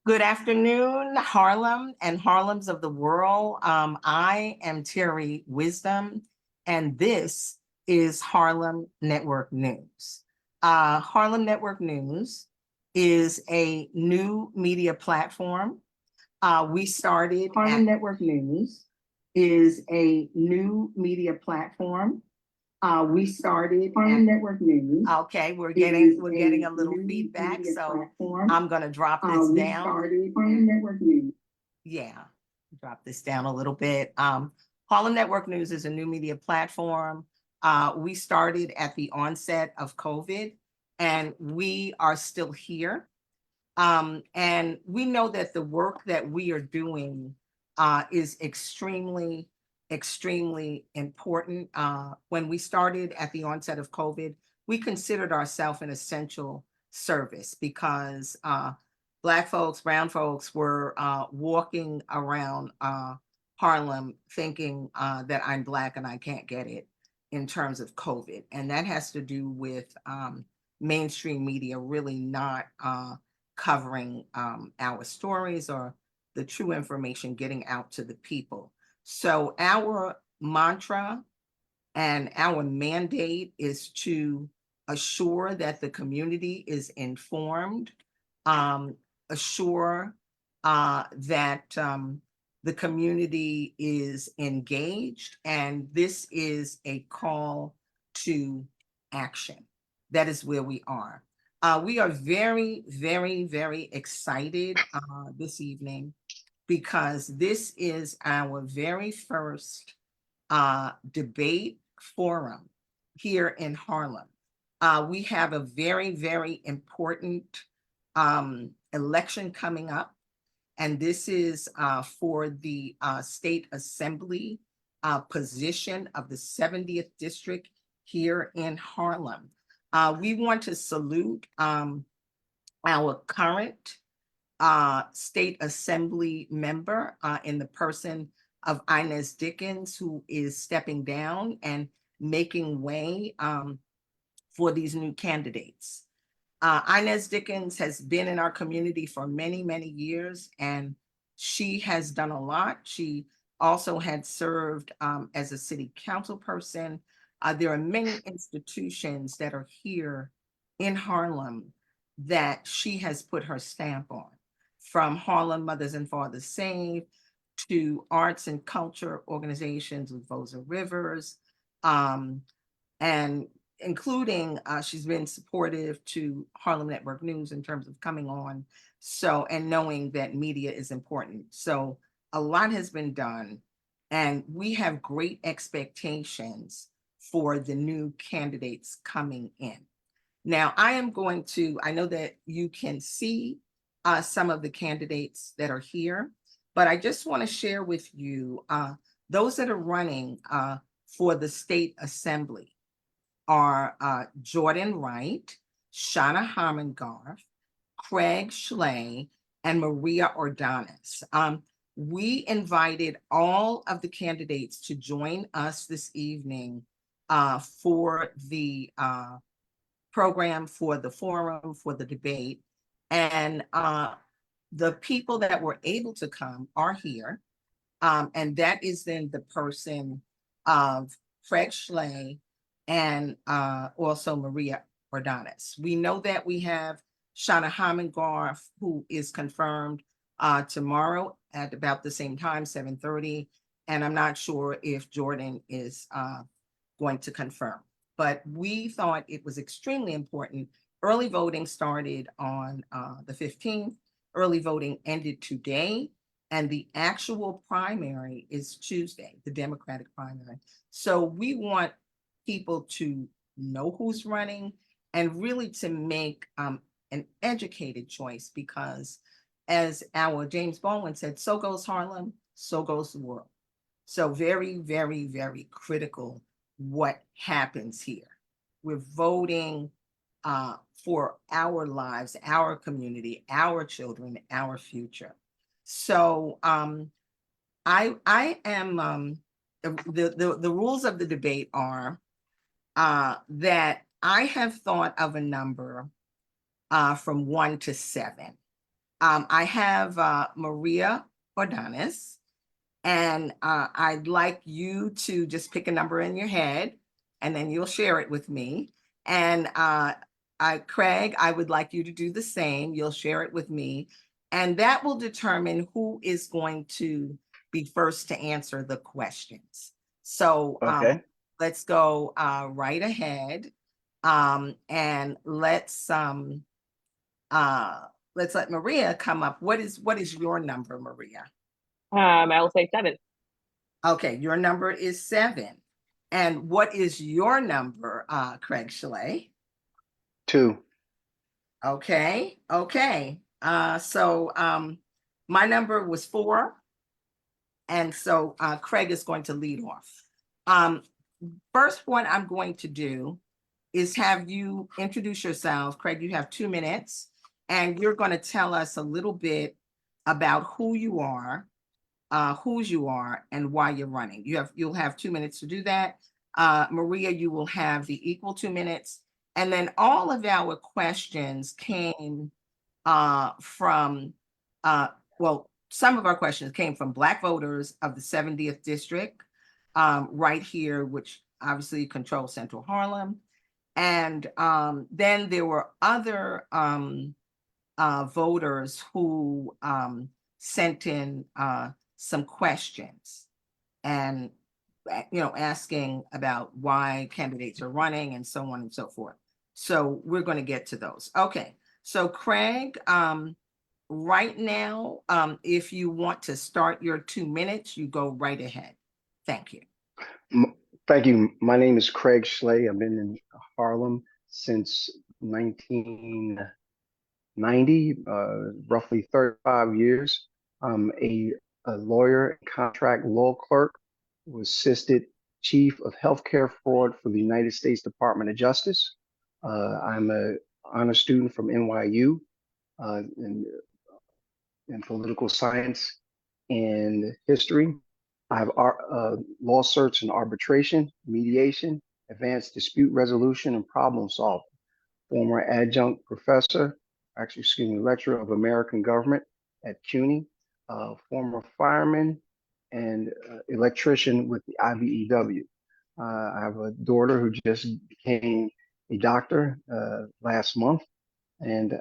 Good afternoon, Harlem and Harlems of the world. I am Terri Wisdom, and this is Harlem Network News. Harlem Network News is a new media platform. We started Harlem Network News is a new media platform. We started Harlem Network News. Okay, we're getting a little feedback, so I'm gonna drop this down. Started Harlem Network News. Yeah, drop this down a little bit. Harlem Network News is a new media platform. We started at the onset of COVID, and we are still here. And we know that the work that we are doing is extremely important. When we started at the onset of COVID, we considered ourselves an essential service because Black folks, brown folks were walking around Harlem thinking that I'm Black and I can't get it in terms of COVID. And that has to do with mainstream media really not covering our stories or the true information getting out to the people. So our mantra and our mandate is to assure that the community is informed, assure that the community is engaged, and this is a call to action. That is where we are. We are very excited this evening because this is our very first debate forum here in Harlem. We have a very important election coming up, and this is for the State Assembly position of the 70th District here in Harlem. We want to salute our current State Assembly member in the person of Inez Dickens, who is stepping down and making way for these new candidates. Inez Dickens has been in our community for many years, and she has done a lot. She also had served as a city council person. There are many institutions that are here in Harlem that she has put her stamp on, from Harlem Mothers and Fathers Save to arts and culture organizations with Vosa Rivers, and including she's been supportive to Harlem Network News in terms of coming on, so, and knowing that media is important. So a lot has been done, and we have great expectations for the new candidates coming in. Now, I know that you can see some of the candidates that are here, but I just want to share with you those that are running for the State Assembly are Jordan Wright, Shauna Harmongarth, Craig Schley, and Maria Ordonez. We invited all of the candidates to join us this evening for the program, for the forum, for the debate. And the people that were able to come are here. And that is then the person of Craig Schley and also Maria Ordonez. We know that we have Shauna Harmongarth, who is confirmed tomorrow at about the same time, 7:30. And I'm not sure if Jordan is going to confirm. But we thought it was extremely important. Early voting started on the 15th. Early voting ended today. And the actual primary is Tuesday, the Democratic primary. So we want people to know who's running and really to make an educated choice, because as our James Baldwin said, so goes Harlem, so goes the world. So very critical what happens here. We're voting for our lives, our community, our children, our future. So I am the rules of the debate are that I have thought of a number from 1 to 7. I have Maria Ordonez, and I'd like you to just pick a number in your head, and then you'll share it with me. And Craig, I would like you to do the same. You'll share it with me, and that will determine who is going to be first to answer the questions. So Okay. let's go right ahead, and let's let Maria come up. What is your number, Maria? I will say 7. Okay, your number is 7. And what is your number, Craig Schley? 2. Okay, okay. My number was 4. And so Craig is going to lead off. First, what I'm going to do is have you introduce yourself. Craig, you have 2 minutes, and you're going to tell us a little bit about who you are, whose you are, and why you're running. You'll have 2 minutes to do that. Maria, you will have the equal 2 minutes. And then all of our questions came from, some of our questions came from Black voters of the 70th district, right here, which obviously controls Central Harlem. And then there were other voters who sent in some questions, and asking about why candidates are running and so on and so forth. So we're going to get to those. Okay, so Craig, right now, if you want to start your 2 minutes, you go right ahead. Thank you. Thank you. My name is Craig Schley. I've been in Harlem since 1990, roughly 35 years. I'm a lawyer, contract law clerk, who assisted Chief of Healthcare Fraud for the United States Department of Justice. I'm an honor student from NYU in political science and history. I have law certs in arbitration, mediation, advanced dispute resolution, and problem solving. Former adjunct professor, lecturer of American government at CUNY, former fireman and electrician with the IBEW. I have a daughter who just became a doctor last month, and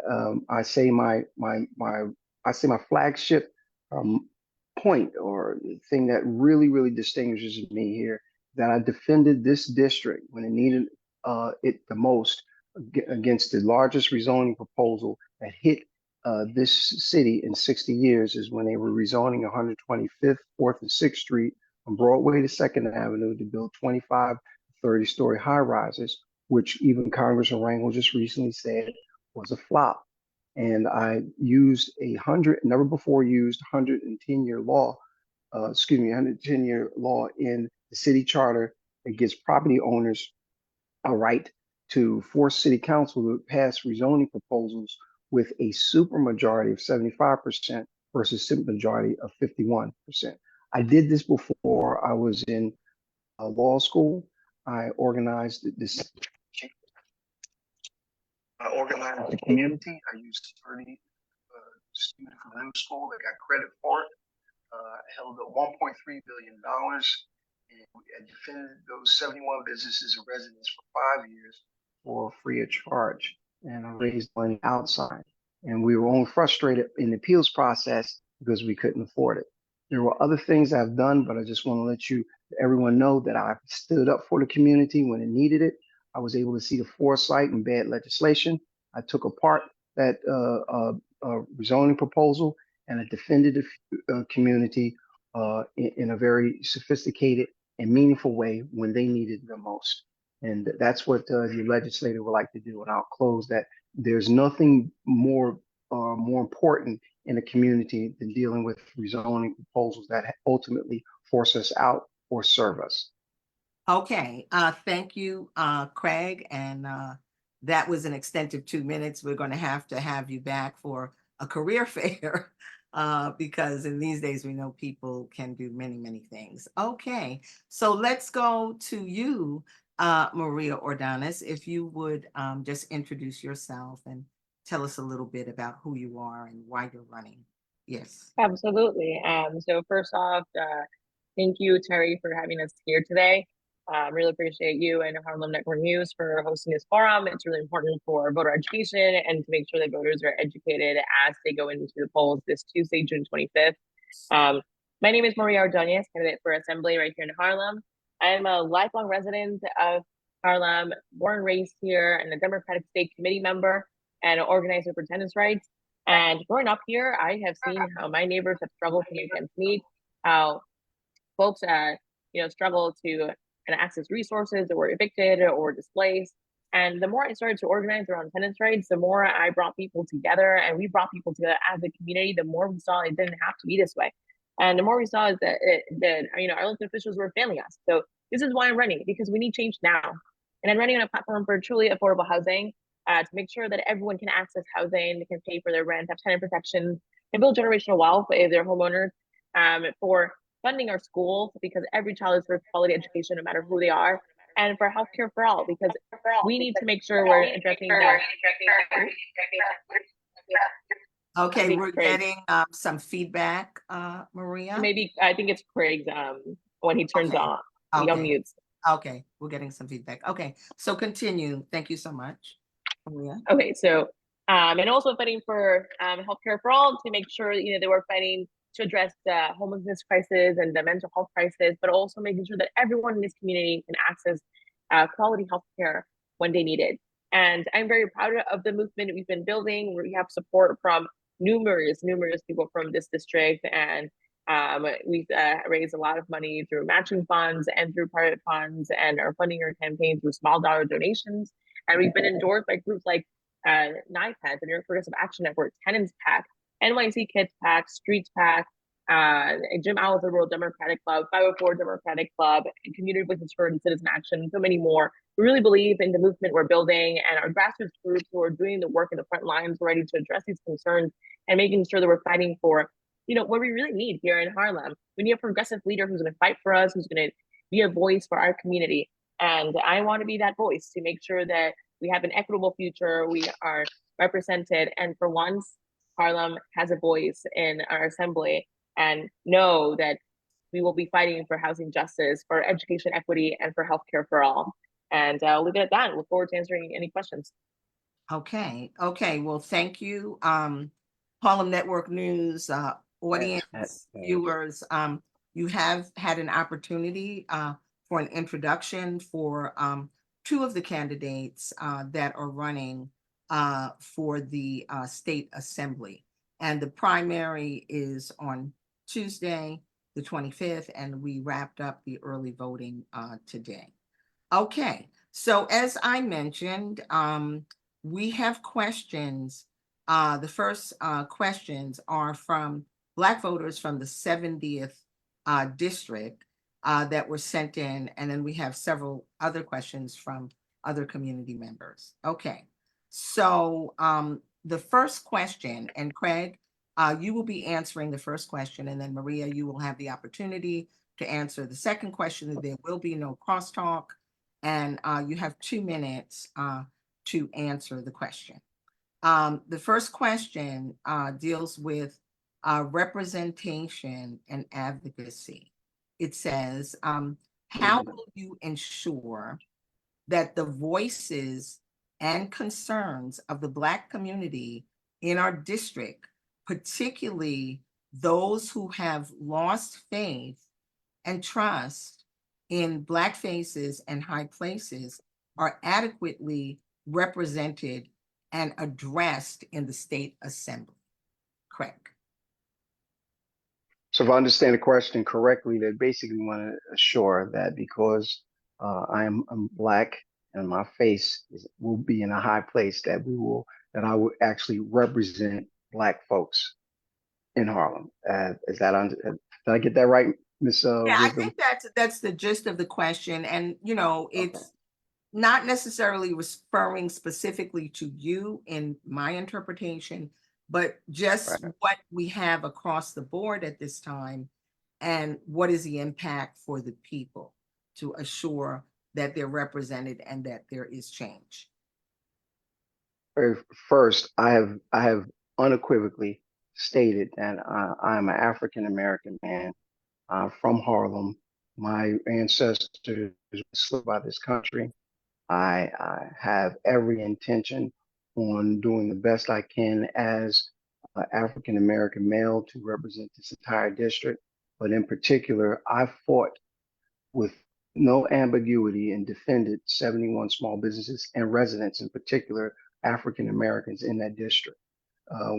I say my flagship point, or the thing that really distinguishes me here, that I defended this district when it needed it the most against the largest rezoning proposal that hit this city in 60 years, is when they were rezoning 125th, 4th, and 6th Street from Broadway to 2nd Avenue to build 25, 30-story high rises, which even Congressman Rangel just recently said was a flop. And I used never before used 110-year law, 110-year law in the city charter that gives property owners a right to force city council to pass rezoning proposals with a supermajority of 75% versus simple majority of 51%. I did this before I was in law school. I organized the community. I used 30 students from middle school that got credit for it. Held up $1.3 billion, and I defended those 71 businesses and residents for 5 years for free of charge, and I raised money outside. And we were only frustrated in the appeals process because we couldn't afford it. There were other things I've done, but I just want to let everyone know that I stood up for the community when it needed it. I was able to see the foresight in bad legislation. I took apart that rezoning proposal, and I defended the community in a very sophisticated and meaningful way when they needed the most. And that's what the legislator would like to do. And I'll close that there's nothing more important in a community than dealing with rezoning proposals that ultimately force us out or serve us. Okay, thank you, Craig. And that was an extensive 2 minutes. We're going to have you back for a career fair because in these days we know people can do many things. Okay, so let's go to you, Maria Ordonez, if you would just introduce yourself and tell us a little bit about who you are and why you're running. Yes. Absolutely. So first off, thank you, Terry, for having us here today. Really appreciate you and Harlem Network News for hosting this forum. It's really important for voter education and to make sure that voters are educated as they go into the polls this Tuesday, June 25th. My name is Maria Ordonez, candidate for Assembly right here in Harlem. I'm a lifelong resident of Harlem, born and raised here, and a Democratic State Committee member and an organizer for tenants' rights. And growing up here, I have seen how my neighbors have struggled to make ends meet, how folks, struggle to access resources or were evicted or displaced. And the more I started to organize around tenants' rights, the more I brought people together, and we brought people together as a community. The more we saw it didn't have to be this way, and the more we saw is that our elected officials were failing us. So this is why I'm running, because we need change now, and I'm running on a platform for truly affordable housing. To make sure that everyone can access housing, they can pay for their rent, have tenant protection, and build generational wealth if they're homeowners, for funding our schools, because every child deserves quality education no matter who they are, and for healthcare for all, because we need to make sure we're addressing that. Okay, think we're Craig. getting some feedback, Maria. Maybe I think it's Craig's when he turns Okay. on, he Okay. unmutes. Okay, we're getting some feedback. Okay, so continue. Thank you so much, Maria. Okay, so and also fighting for healthcare for all, to make sure that we're fighting to address the homelessness crisis and the mental health crisis, but also making sure that everyone in this community can access quality healthcare when they need it. And I'm very proud of the movement we've been building. We have support from numerous people from this district, and we've raised a lot of money through matching funds and through private funds, and are funding our campaign through small dollar donations. And we've been endorsed by groups like NIPAC, the New York Progressive Action Network, Tenants PAC, NYC Kids PAC, Streets PAC, Jim Owl's the World Democratic Club, 504 Democratic Club, and Community Voices for Citizen Action, and so many more. We really believe in the movement we're building, and our grassroots groups who are doing the work in the front lines ready to address these concerns and making sure that we're fighting for what we really need here in Harlem. We need a progressive leader who's going to fight for us, who's going to be a voice for our community. And I want to be that voice to make sure that we have an equitable future, we are represented, and for once, Harlem has a voice in our assembly, and know that we will be fighting for housing justice, for education equity, and for healthcare for all. And I'll leave it at that. Look forward to answering any questions. Okay, well, thank you. Harlem Network News audience, viewers, you have had an opportunity for an introduction for two of the candidates that are running for the state assembly. And the primary is on Tuesday, the 25th, and we wrapped up the early voting today. Okay, so as I mentioned, we have questions. The first questions are from Black voters from the 70th district that were sent in, and then we have several other questions from other community members. Okay, so the first question, and Craig, you will be answering the first question, and then Maria, you will have the opportunity to answer the second question. There will be no crosstalk, and you have 2 minutes to answer the question. The first question deals with representation and advocacy. It says, how will you ensure that the voices and concerns of the Black community in our district, particularly those who have lost faith and trust in Black faces and high places, are adequately represented and addressed in the state assembly? Craig. So if I understand the question correctly, they basically want to assure that because I'm Black and my face will be in a high place, that I will actually represent Black folks in Harlem. Did I get that right, Ms. Yeah, Wisdom? I think that's the gist of the question. And, it's not necessarily referring specifically to you in my interpretation, but just what we have across the board at this time, and what is the impact for the people to assure that they're represented and that there is change. First, I have unequivocally stated that I am an African American man from Harlem. My ancestors were enslaved by this country. I have every intention on doing the best I can as an African American male to represent this entire district. But in particular, I fought with no ambiguity and defended 71 small businesses and residents, in particular African Americans in that district,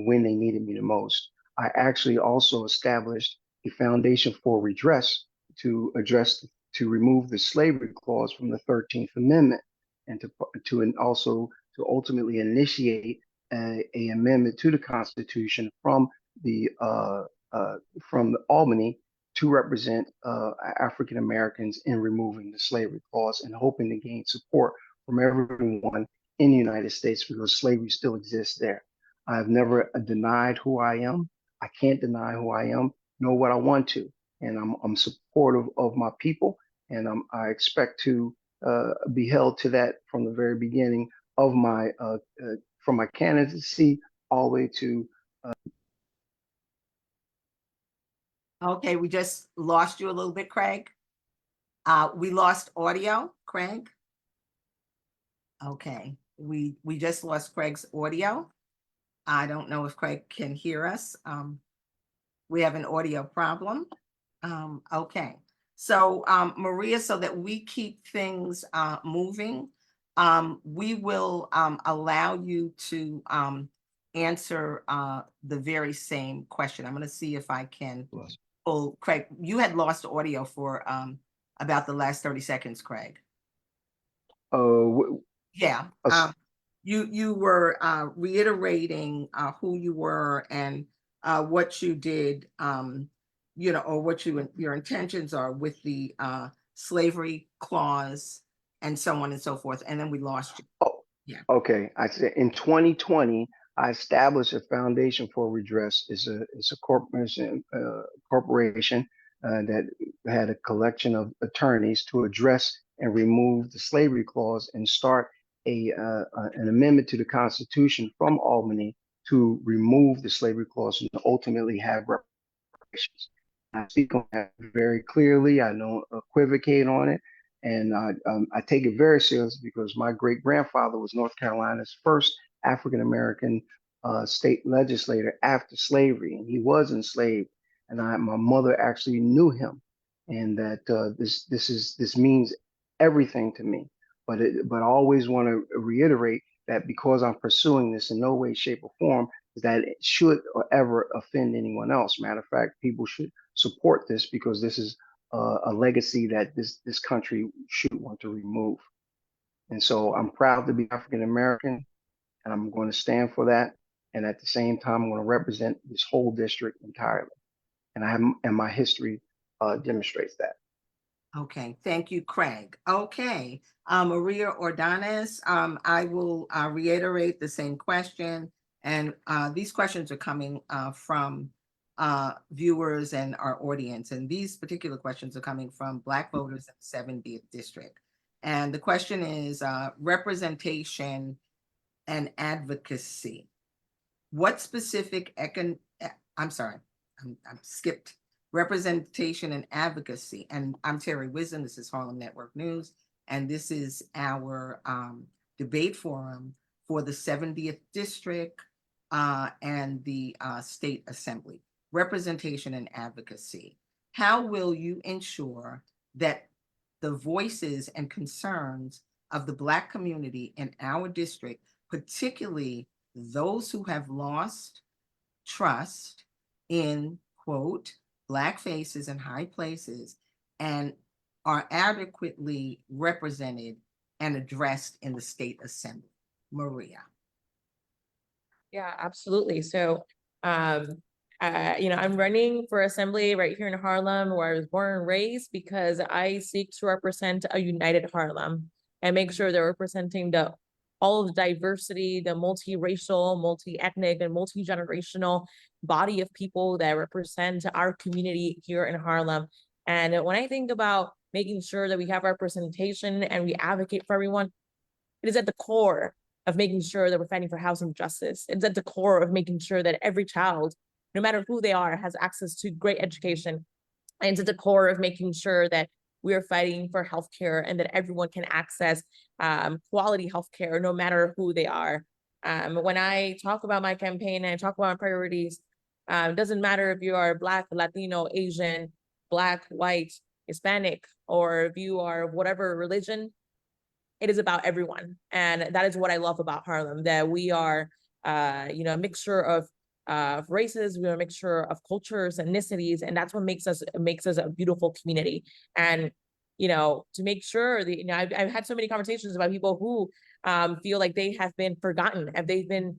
when they needed me the most. I actually also established a foundation for redress to address, to remove the slavery clause from the 13th Amendment, and and also to ultimately initiate a amendment to the Constitution from the Albany to represent African Americans in removing the slavery clause, and hoping to gain support from everyone in the United States, because slavery still exists there. I've never denied who I am. I can't deny who I am, nor what I want to. And I'm supportive of my people, and I expect to be held to that from the very beginning of my from my candidacy all the way to. Okay, we just lost you a little bit, Craig. We lost audio, Craig. Okay, we just lost Craig's audio. I don't know if Craig can hear us. We have an audio problem. Okay, so Maria, so that we keep things moving, we will allow you to answer the very same question. I'm going to see if I can pull Craig. You had lost audio for about the last 30 seconds, Craig. Yeah. You were reiterating who you were and what you did, or what your intentions are with the slavery clause and so on and so forth. And then we lost you. Oh, yeah. Okay. I said in 2020, I established a foundation for redress. It's a corporation that had a collection of attorneys to address and remove the slavery clause and start an amendment to the Constitution from Albany to remove the slavery clause and ultimately have reparations. I speak on that very clearly. I don't equivocate on it. And I take it very seriously, because my great grandfather was North Carolina's first African American state legislator after slavery, and he was enslaved. And my mother actually knew him, and that this means everything to me. But I always want to reiterate that because I'm pursuing this in no way, shape, or form, that it should or ever offend anyone else. Matter of fact, people should support this, because this is a legacy that this country should want to remove. And so I'm proud to be African American, and I'm going to stand for that. And at the same time, I'm going to represent this whole district entirely. And my history demonstrates that. Okay, thank you, Craig. Okay, Maria Ordonez, I will reiterate the same question. And these questions are coming from viewers and our audience. And these particular questions are coming from Black voters in the 70th district. And the question is representation and advocacy. What specific I'm skipped. Representation and advocacy. And I'm Terri Wisdom. This is Harlem Network News. And this is our debate forum for the 70th district and the state assembly. Representation and advocacy. How will you ensure that the voices and concerns of the Black community in our district, particularly those who have lost trust in, quote, Black faces in high places, and are adequately represented and addressed in the state assembly? Maria. Yeah, absolutely. So, I'm running for assembly right here in Harlem, where I was born and raised, because I seek to represent a united Harlem and make sure they're representing all of the diversity, the multiracial, multi-ethnic, and multi-generational body of people that represent our community here in Harlem. And when I think about making sure that we have representation and we advocate for everyone, it is at the core of making sure that we're fighting for housing justice. It's at the core of making sure that every child, no matter who they are, has access to great education. And it's at the core of making sure that we are fighting for healthcare and that everyone can access quality healthcare, no matter who they are. When I talk about my campaign and I talk about my priorities, it doesn't matter if you are Black, Latino, Asian, Black, white, Hispanic, or if you are whatever religion, it is about everyone. And that is what I love about Harlem, that we are, a mixture of races, we're a mixture of cultures, ethnicities, and that's what makes us a beautiful community. And, to make sure that, I've had so many conversations about people who feel like they have been forgotten and they've been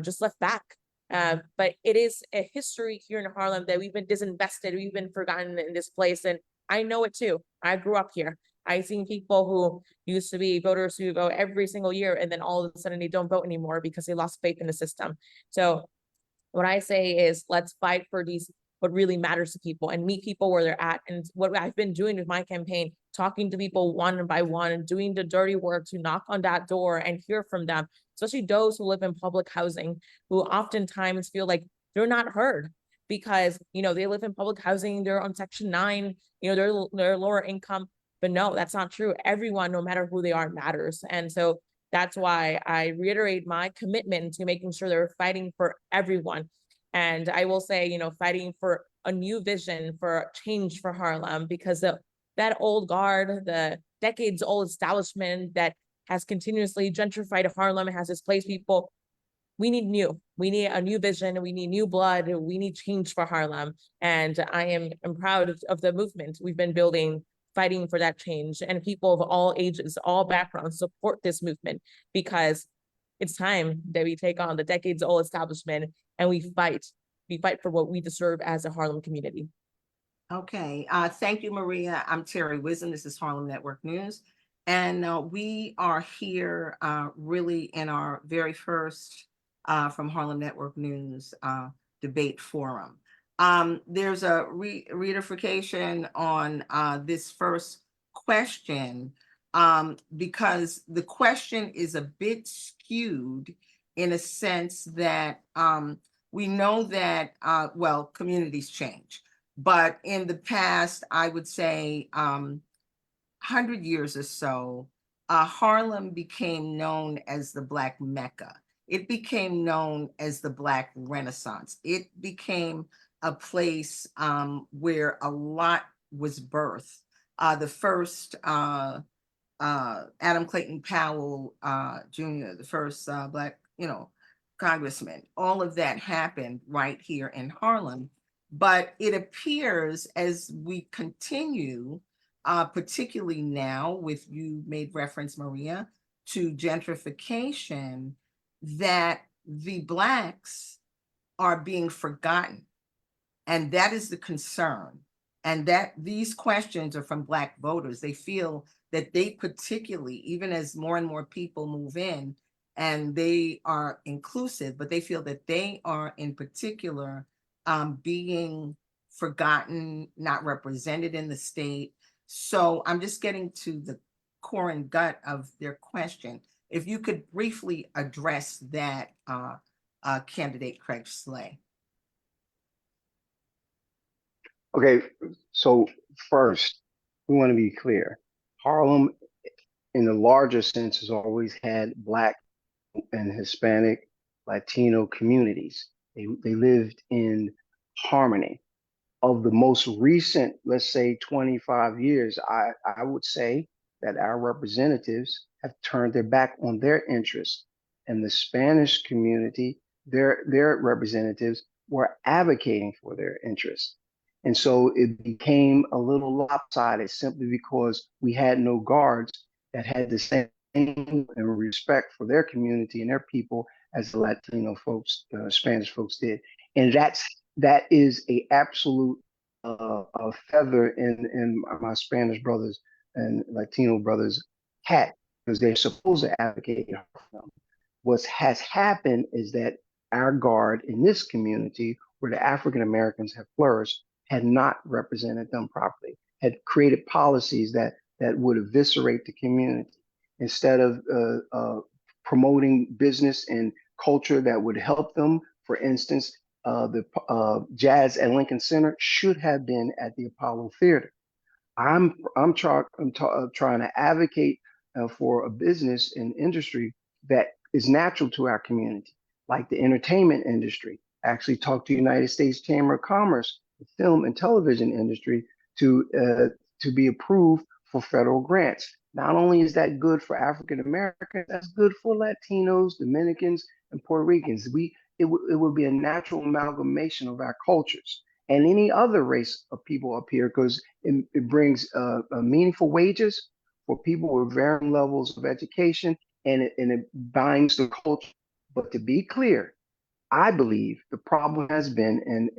just left back. But it is a history here in Harlem that we've been disinvested, we've been forgotten in this place. And I know it too. I grew up here. I've seen people who used to be voters who vote every single year, and then all of a sudden they don't vote anymore because they lost faith in the system. So what I say is, let's fight for what really matters to people and meet people where they're at. And what I've been doing with my campaign, talking to people one by one and doing the dirty work to knock on that door and hear from them, especially those who live in public housing, who oftentimes feel like they're not heard because, they live in public housing, they're on Section 9, they're lower income. But no, that's not true. Everyone, no matter who they are, matters. And so that's why I reiterate my commitment to making sure they're fighting for everyone. And I will say, fighting for a new vision, for change for Harlem, because that old guard, the decades old establishment that has continuously gentrified Harlem, has displaced people. We need a new vision. We need new blood. We need change for Harlem. And I'm proud of the movement we've been building, fighting for that change, and people of all ages, all backgrounds support this movement, because it's time that we take on the decades old establishment and we fight for what we deserve as a Harlem community. Okay, thank you, Maria. I'm Terri Wisdom. This is Harlem Network News. And we are here really in our very first from Harlem Network News debate forum. There's a reification on this first question because the question is a bit skewed in a sense that we know that, communities change. But in the past, I would say 100 years or so, Harlem became known as the Black Mecca. It became known as the Black Renaissance. It became a place where a lot was birthed. The first Adam Clayton Powell Jr., the first Black, congressman, all of that happened right here in Harlem. But it appears as we continue, particularly now with, you made reference, Maria, to gentrification, that the Blacks are being forgotten. And that is the concern. And that these questions are from Black voters. They feel that they particularly, even as more and more people move in and they are inclusive, but they feel that they are in particular being forgotten, not represented in the state. So I'm just getting to the core and gut of their question. If you could briefly address that, candidate Craig Schley. Okay, so first, we want to be clear. Harlem, in the larger sense, has always had Black and Hispanic, Latino communities. They lived in harmony. Of the most recent, let's say 25 years, I would say that our representatives have turned their back on their interests. And the Spanish community, their representatives were advocating for their interests. And so it became a little lopsided simply because we had no guards that had the same and respect for their community and their people as the Latino folks, Spanish folks did. And that is a absolute a feather in my Spanish brothers and Latino brothers' hat, because they're supposed to advocate for them. What has happened is that our guard in this community, where the African Americans have flourished, had not represented them properly, had created policies that would eviscerate the community instead of promoting business and culture that would help them. For instance, the Jazz at Lincoln Center should have been at the Apollo Theater. I'm trying to advocate for a business and industry that is natural to our community, like the entertainment industry. Actually, talked to United States Chamber of Commerce, the film and television industry, to be approved for federal grants. Not only is that good for African Americans, that's good for Latinos, Dominicans, and Puerto Ricans. It would be a natural amalgamation of our cultures and any other race of people up here, because it brings meaningful wages for people with varying levels of education, and it binds the culture. But to be clear, I believe the problem has been, and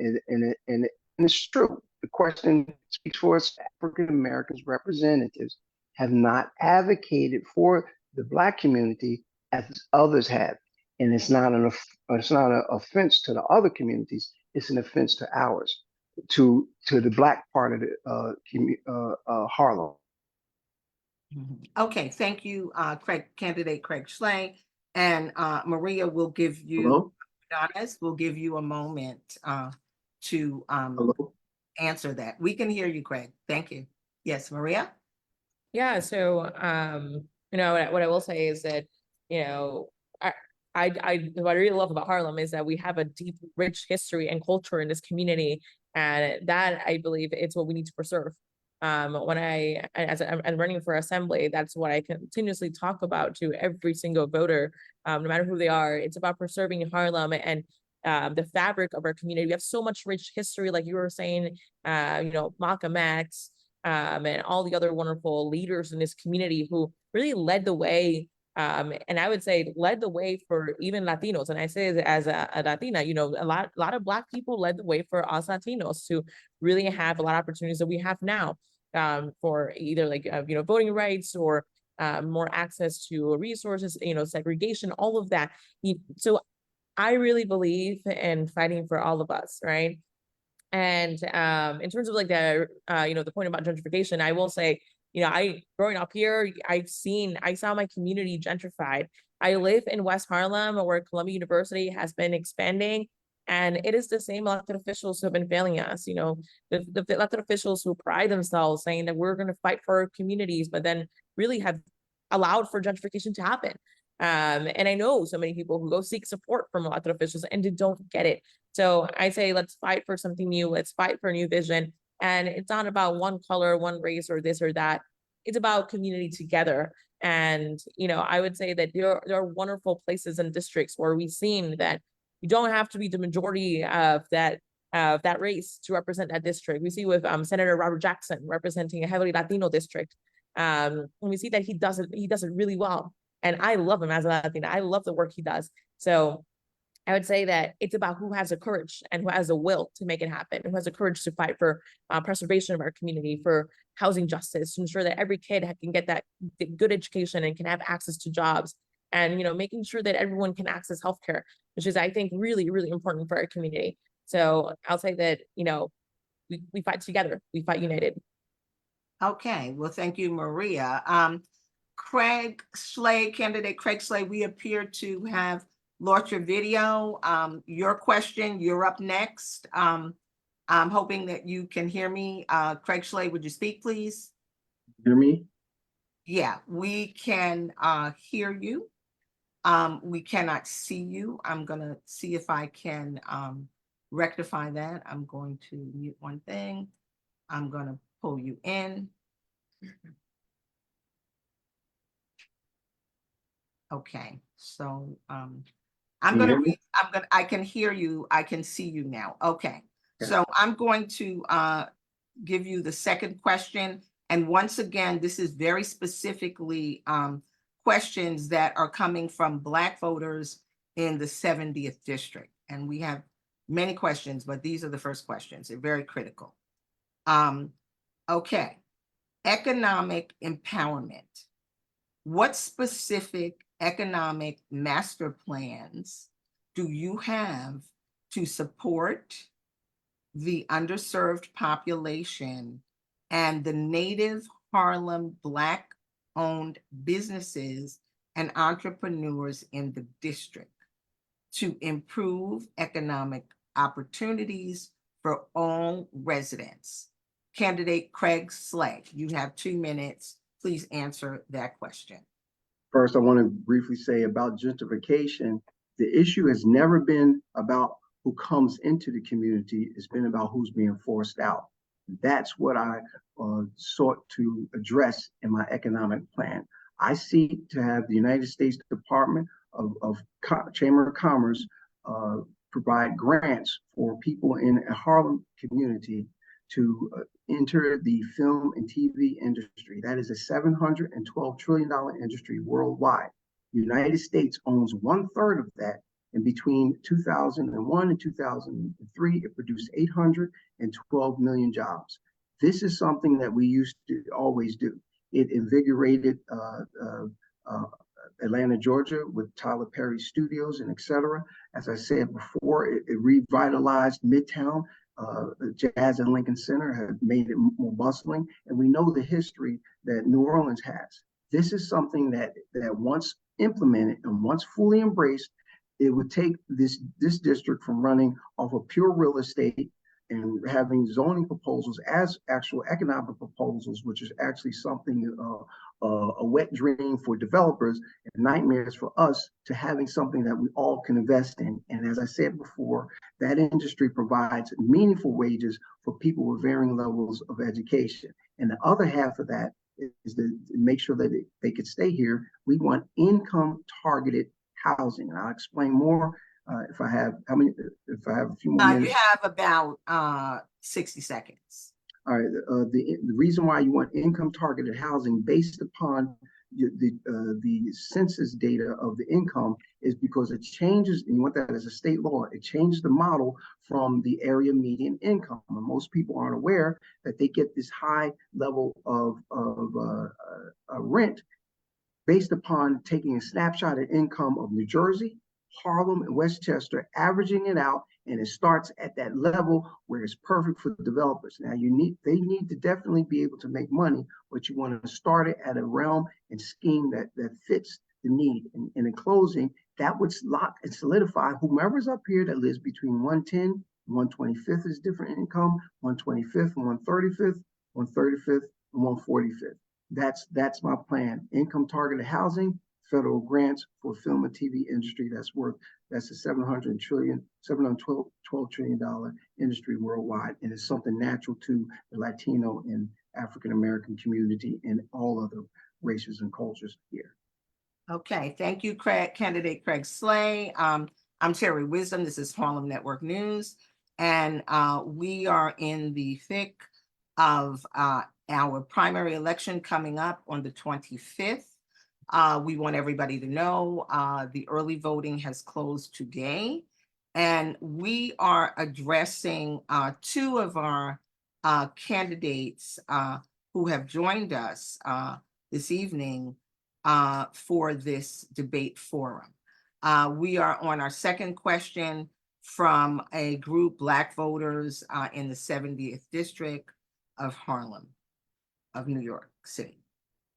it's true, the question speaks for us, African Americans representatives have not advocated for the Black community as others have. And it's not an offense to the other communities, it's an offense to ours, to the Black part of the Harlem. Okay, thank you, candidate Craig Schley. And Maria will give you, Hello? Ordonez will give you a moment to Hello? answer that. We can hear you, Craig. Thank you. Yes, Maria? Yeah, so you know, what I will say is that, you know, what I really love about Harlem is that we have a deep, rich history and culture in this community, and that I believe it's what we need to preserve. As I'm running for assembly, that's what I continuously talk about to every single voter, no matter who they are. It's about preserving Harlem and the fabric of our community. We have so much rich history, like you were saying, you know, Malcolm X, and all the other wonderful leaders in this community who really led the way. And I would say led the way for even Latinos. And I say it as a Latina, you know, a lot of Black people led the way for us Latinos to really have a lot of opportunities that we have now, for either like, you know, voting rights or more access to resources, you know, segregation, all of that. So I really believe in fighting for all of us, right? And in terms of like the, you know, the point about gentrification, I will say, you know, growing up here, I saw my community gentrified. I live in West Harlem, where Columbia University has been expanding, and it is the same elected officials who have been failing us. You know, the elected officials who pride themselves saying that we're going to fight for our communities, but then really have allowed for gentrification to happen. And I know so many people who go seek support from elected officials and they don't get it. So I say, let's fight for something new. Let's fight for a new vision. And it's not about one color, one race, or this or that. It's about community together. And, you know, I would say that there are wonderful places and districts where we've seen that you don't have to be the majority of that race to represent that district. We see with Senator Robert Jackson representing a heavily Latino district. And we see that he does it really well. And I love him as a Latina. I love the work he does. So I would say that it's about who has the courage and who has the will to make it happen, who has the courage to fight for preservation of our community, for housing justice, to ensure that every kid can get that good education and can have access to jobs, and, you know, making sure that everyone can access healthcare, which is, I think, really, really important for our community. So I'll say that, you know, we fight together, we fight united. Okay, well, thank you, Maria. Craig Schley, candidate Craig Schley, we appear to have lost your video. Your question, you're up next. I'm hoping that you can hear me. Craig Schley, would you speak, please? Hear me? Yeah, we can hear you. We cannot see you. I'm gonna see if I can rectify that. I'm going to mute one thing. I'm gonna pull you in. Okay, so I can hear you. I can see you now. Okay. So I'm going to give you the second question. And once again, this is very specifically questions that are coming from Black voters in the 70th district. And we have many questions, but these are the first questions. They're very critical. Okay. Economic empowerment. What specific economic master plans do you have to support the underserved population and the native Harlem Black-owned businesses and entrepreneurs in the district to improve economic opportunities for all residents. Candidate Craig Schley, you have 2 minutes. Please answer that question. First, I want to briefly say about gentrification, the issue has never been about who comes into the community, it's been about who's being forced out. That's what I sought to address in my economic plan. I seek to have the United States Department of Chamber of Commerce provide grants for people in a Harlem community to enter the film and TV industry. That is a $712 trillion industry worldwide. The United States owns 1/3 of that. And between 2001 and 2003, it produced 812 million jobs. This is something that we used to always do. It invigorated Atlanta, Georgia, with Tyler Perry Studios and et cetera. As I said before, it revitalized Midtown. Jazz and Lincoln Center have made it more bustling. And we know the history that New Orleans has. This is something that once implemented and once fully embraced, it would take this district from running off of pure real estate and having zoning proposals as actual economic proposals, which is actually something, a wet dream for developers and nightmares for us, to having something that we all can invest in. And as I said before, that industry provides meaningful wages for people with varying levels of education. And the other half of that is to make sure that they could stay here. We want income targeted housing. And I'll explain more if I have a few more minutes. You have about 60 seconds. All right. The reason why you want income targeted housing based upon the census data of the income is because it changes, and you want that as a state law, it changes the model from the area median income. And most people aren't aware that they get this high level of rent based upon taking a snapshot of income of New Jersey, Harlem, and Westchester, averaging it out, and it starts at that level where it's perfect for the developers. Now they need to definitely be able to make money, but you want to start it at a realm and scheme that fits the need. And in closing, that would lock and solidify whomever's up here that lives between 110 and 125th is different income, 125th and 135th, 135th and 145th. That's my plan. Income targeted housing, federal grants for film and TV industry that's a $712 trillion industry worldwide. And it's something natural to the Latino and African American community and all other races and cultures here. Okay, thank you, candidate Craig Schley. I'm Terri Wisdom. This is Harlem Network News. And we are in the thick of our primary election coming up on the 25th. We want everybody to know the early voting has closed today, and we are addressing 2 of our candidates who have joined us this evening for this debate forum. We are on our second question from a group, Black voters in the 70th District of Harlem, of New York City.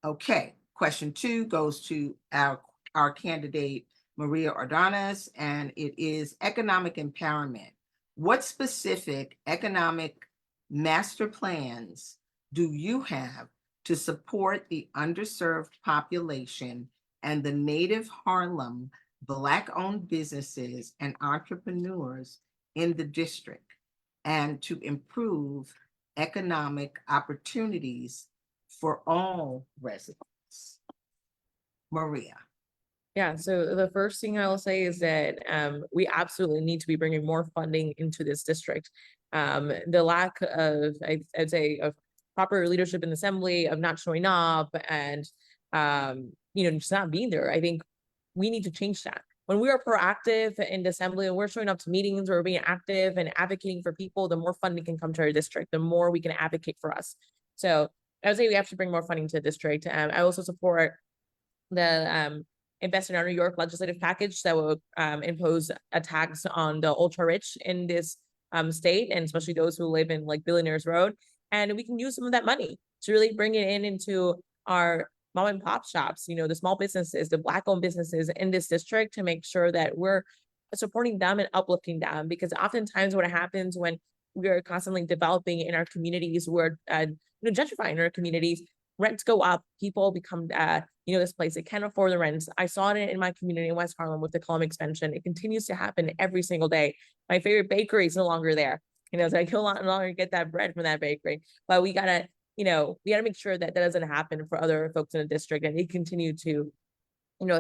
Okay. Question 2 goes to our candidate, Maria Ordonez, and it is economic empowerment. What specific economic master plans do you have to support the underserved population and the native Harlem Black-owned businesses and entrepreneurs in the district, and to improve economic opportunities for all residents? Maria. Yeah, so the first thing I will say is that we absolutely need to be bringing more funding into this district. The lack of, I'd say, of proper leadership in the assembly, of not showing up, and just not being there. I think we need to change that. When we are proactive in the assembly and we're showing up to meetings, or being active and advocating for people, the more funding can come to our district, the more we can advocate for us. So I would say we have to bring more funding to the district. I also support the Invest in Our New York legislative package that will impose a tax on the ultra rich in this state, and especially those who live in like Billionaires Road. And we can use some of that money to really bring it into our mom and pop shops, the small businesses, the Black owned businesses in this district, to make sure that we're supporting them and uplifting them. Because oftentimes what happens when we are constantly developing in our communities, we're gentrifying our communities, rents go up, people become displaced, they can't afford the rents. I saw it in my community in West Harlem with the Colum expansion. It continues to happen every single day. My favorite bakery is no longer there. So I can no longer get that bread from that bakery. But we gotta make sure that doesn't happen for other folks in the district, and they continue to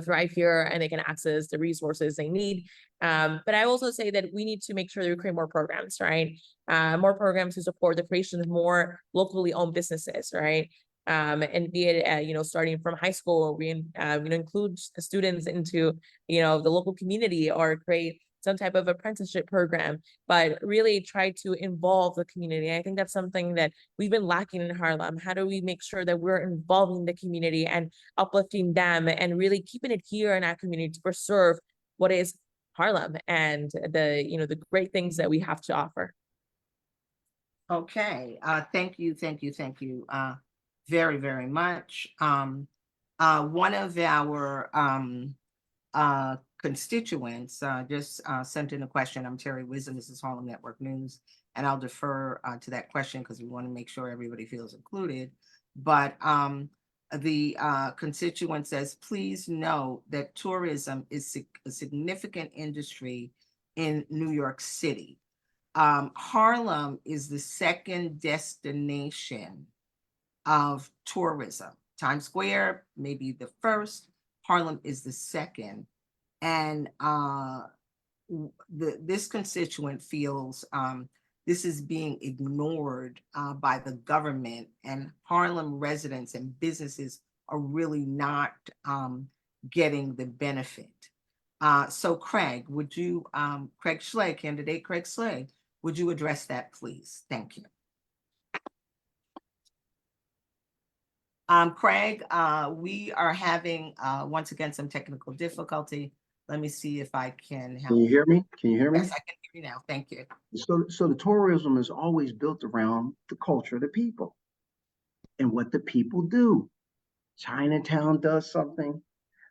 thrive here, and they can access the resources they need. But I also say that we need to make sure that we create more programs, right? More programs to support the creation of more locally owned businesses, right? And be it, starting from high school, we include students into, the local community, or create some type of apprenticeship program, but really try to involve the community. I think that's something that we've been lacking in Harlem. How do we make sure that we're involving the community and uplifting them, and really keeping it here in our community to preserve what is Harlem and the great things that we have to offer? Okay, thank you very, very much. One of our constituents just sent in a question. I'm Terri Wisdom, this is Harlem Network News, and I'll defer to that question because we want to make sure everybody feels included. But the constituent says, please note that tourism is a significant industry in New York City. Harlem is the second destination of tourism. Times Square may be the first, Harlem is the second. And this constituent feels this is being ignored by the government, and Harlem residents and businesses are really not getting the benefit. So Craig, would you, Craig Schley, candidate Craig Schley, would you address that, please? Thank you. Craig, we are having once again some technical difficulty. Let me see if I can help. Can you hear me? Can you hear me? Yes, I can hear you now. Thank you. So the tourism is always built around the culture of the people and what the people do. Chinatown does something,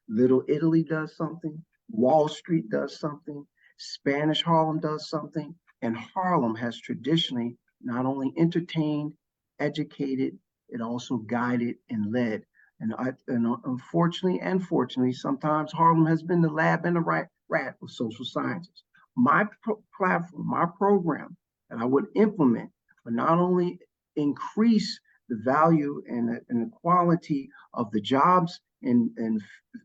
Little Italy does something, Wall Street does something, Spanish Harlem does something, and Harlem has traditionally not only entertained, educated, it also guided and led. And unfortunately and fortunately, sometimes Harlem has been the lab and the rat of social sciences. My platform, my program that I would implement would not only increase the value and the quality of the jobs in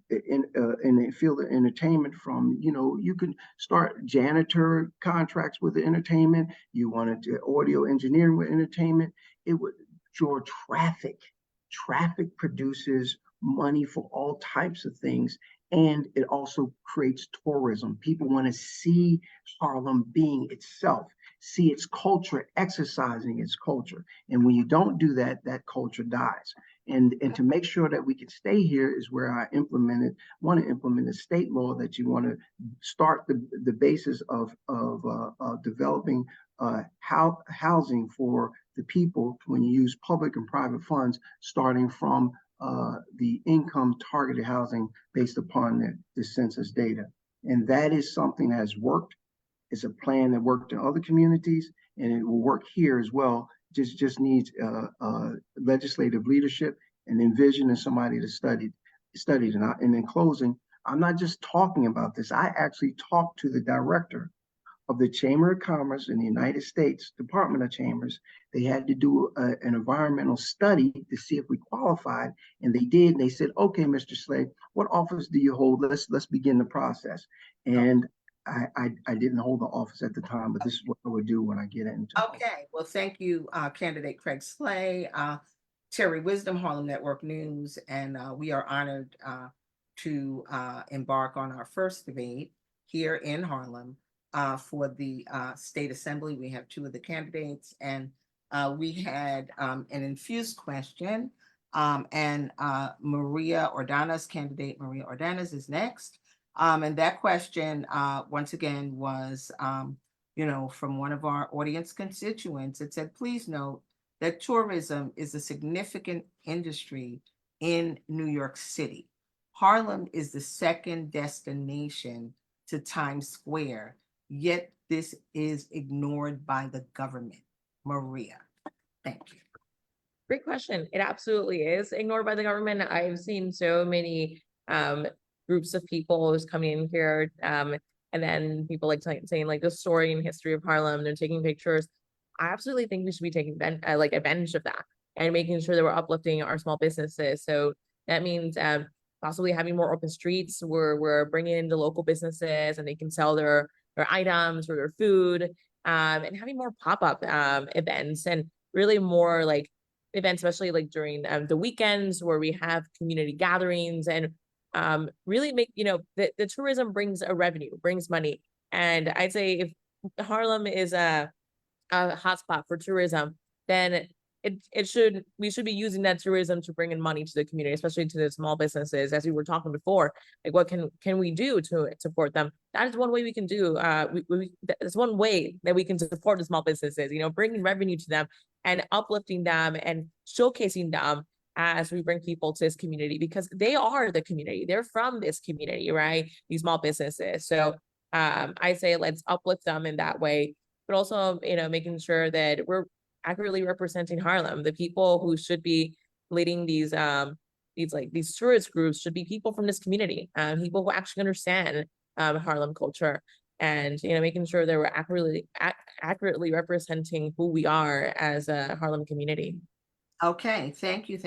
the field of entertainment, from, you can start janitor contracts with the entertainment, you wanted to audio engineering with entertainment, it would draw traffic. Traffic produces money for all types of things, and it also creates tourism. People want to see Harlem being itself, see its culture, exercising its culture. And when you don't do that, that culture dies. And to make sure that we can stay here is where I want to implement a state law that you want to start the basis of developing housing for the people when you use public and private funds, starting from the income targeted housing based upon the census data. And that is something that has worked. It's a plan that worked in other communities, and it will work here as well. Just needs legislative leadership and envision, and somebody to study. And in closing, I'm not just talking about this. I actually talked to the director of the Chamber of Commerce in the United States, Department of Chambers. They had to do an environmental study to see if we qualified, and they did. And they said, okay, Mr. Schley, what office do you hold? Let's begin the process. And I didn't hold the office at the time, but this is what I would do when I get into it. Okay, well, thank you, candidate Craig Schley, Terri Wisdom, Harlem Network News, and we are honored to embark on our first debate here in Harlem for the State Assembly. We have two of the candidates, and we had an infused question, and Maria Ordonez, candidate Maria Ordonez, is next. And that question, once again, was, from one of our audience constituents. It said, please note that tourism is a significant industry in New York City. Harlem is the second destination to Times Square, yet this is ignored by the government. Maria, thank you. Great question. It absolutely is ignored by the government. I've seen so many groups of people who's coming in here, and then people like saying like the story and history of Harlem. They're taking pictures. I absolutely think we should be taking like advantage of that and making sure that we're uplifting our small businesses. So that means possibly having more open streets where we're bringing in the local businesses and they can sell their items or their food, and having more pop-up events and really more like events, especially like during the weekends where we have community gatherings and really make, the tourism brings a revenue, brings money. And I'd say if Harlem is a hotspot for tourism, then we should be using that tourism to bring in money to the community, especially to the small businesses, as we were talking before. Like, what can we do to support them? That is one way we can do. That's one way that we can support the small businesses. Bringing revenue to them and uplifting them and showcasing them as we bring people to this community, because they are the community. They're from this community, right? These small businesses. So I say let's uplift them in that way, but also making sure that we're accurately representing Harlem. The people who should be leading these tourist groups should be people from this community, people who actually understand Harlem culture, and making sure that we're accurately representing who we are as a Harlem community. Okay, thank you.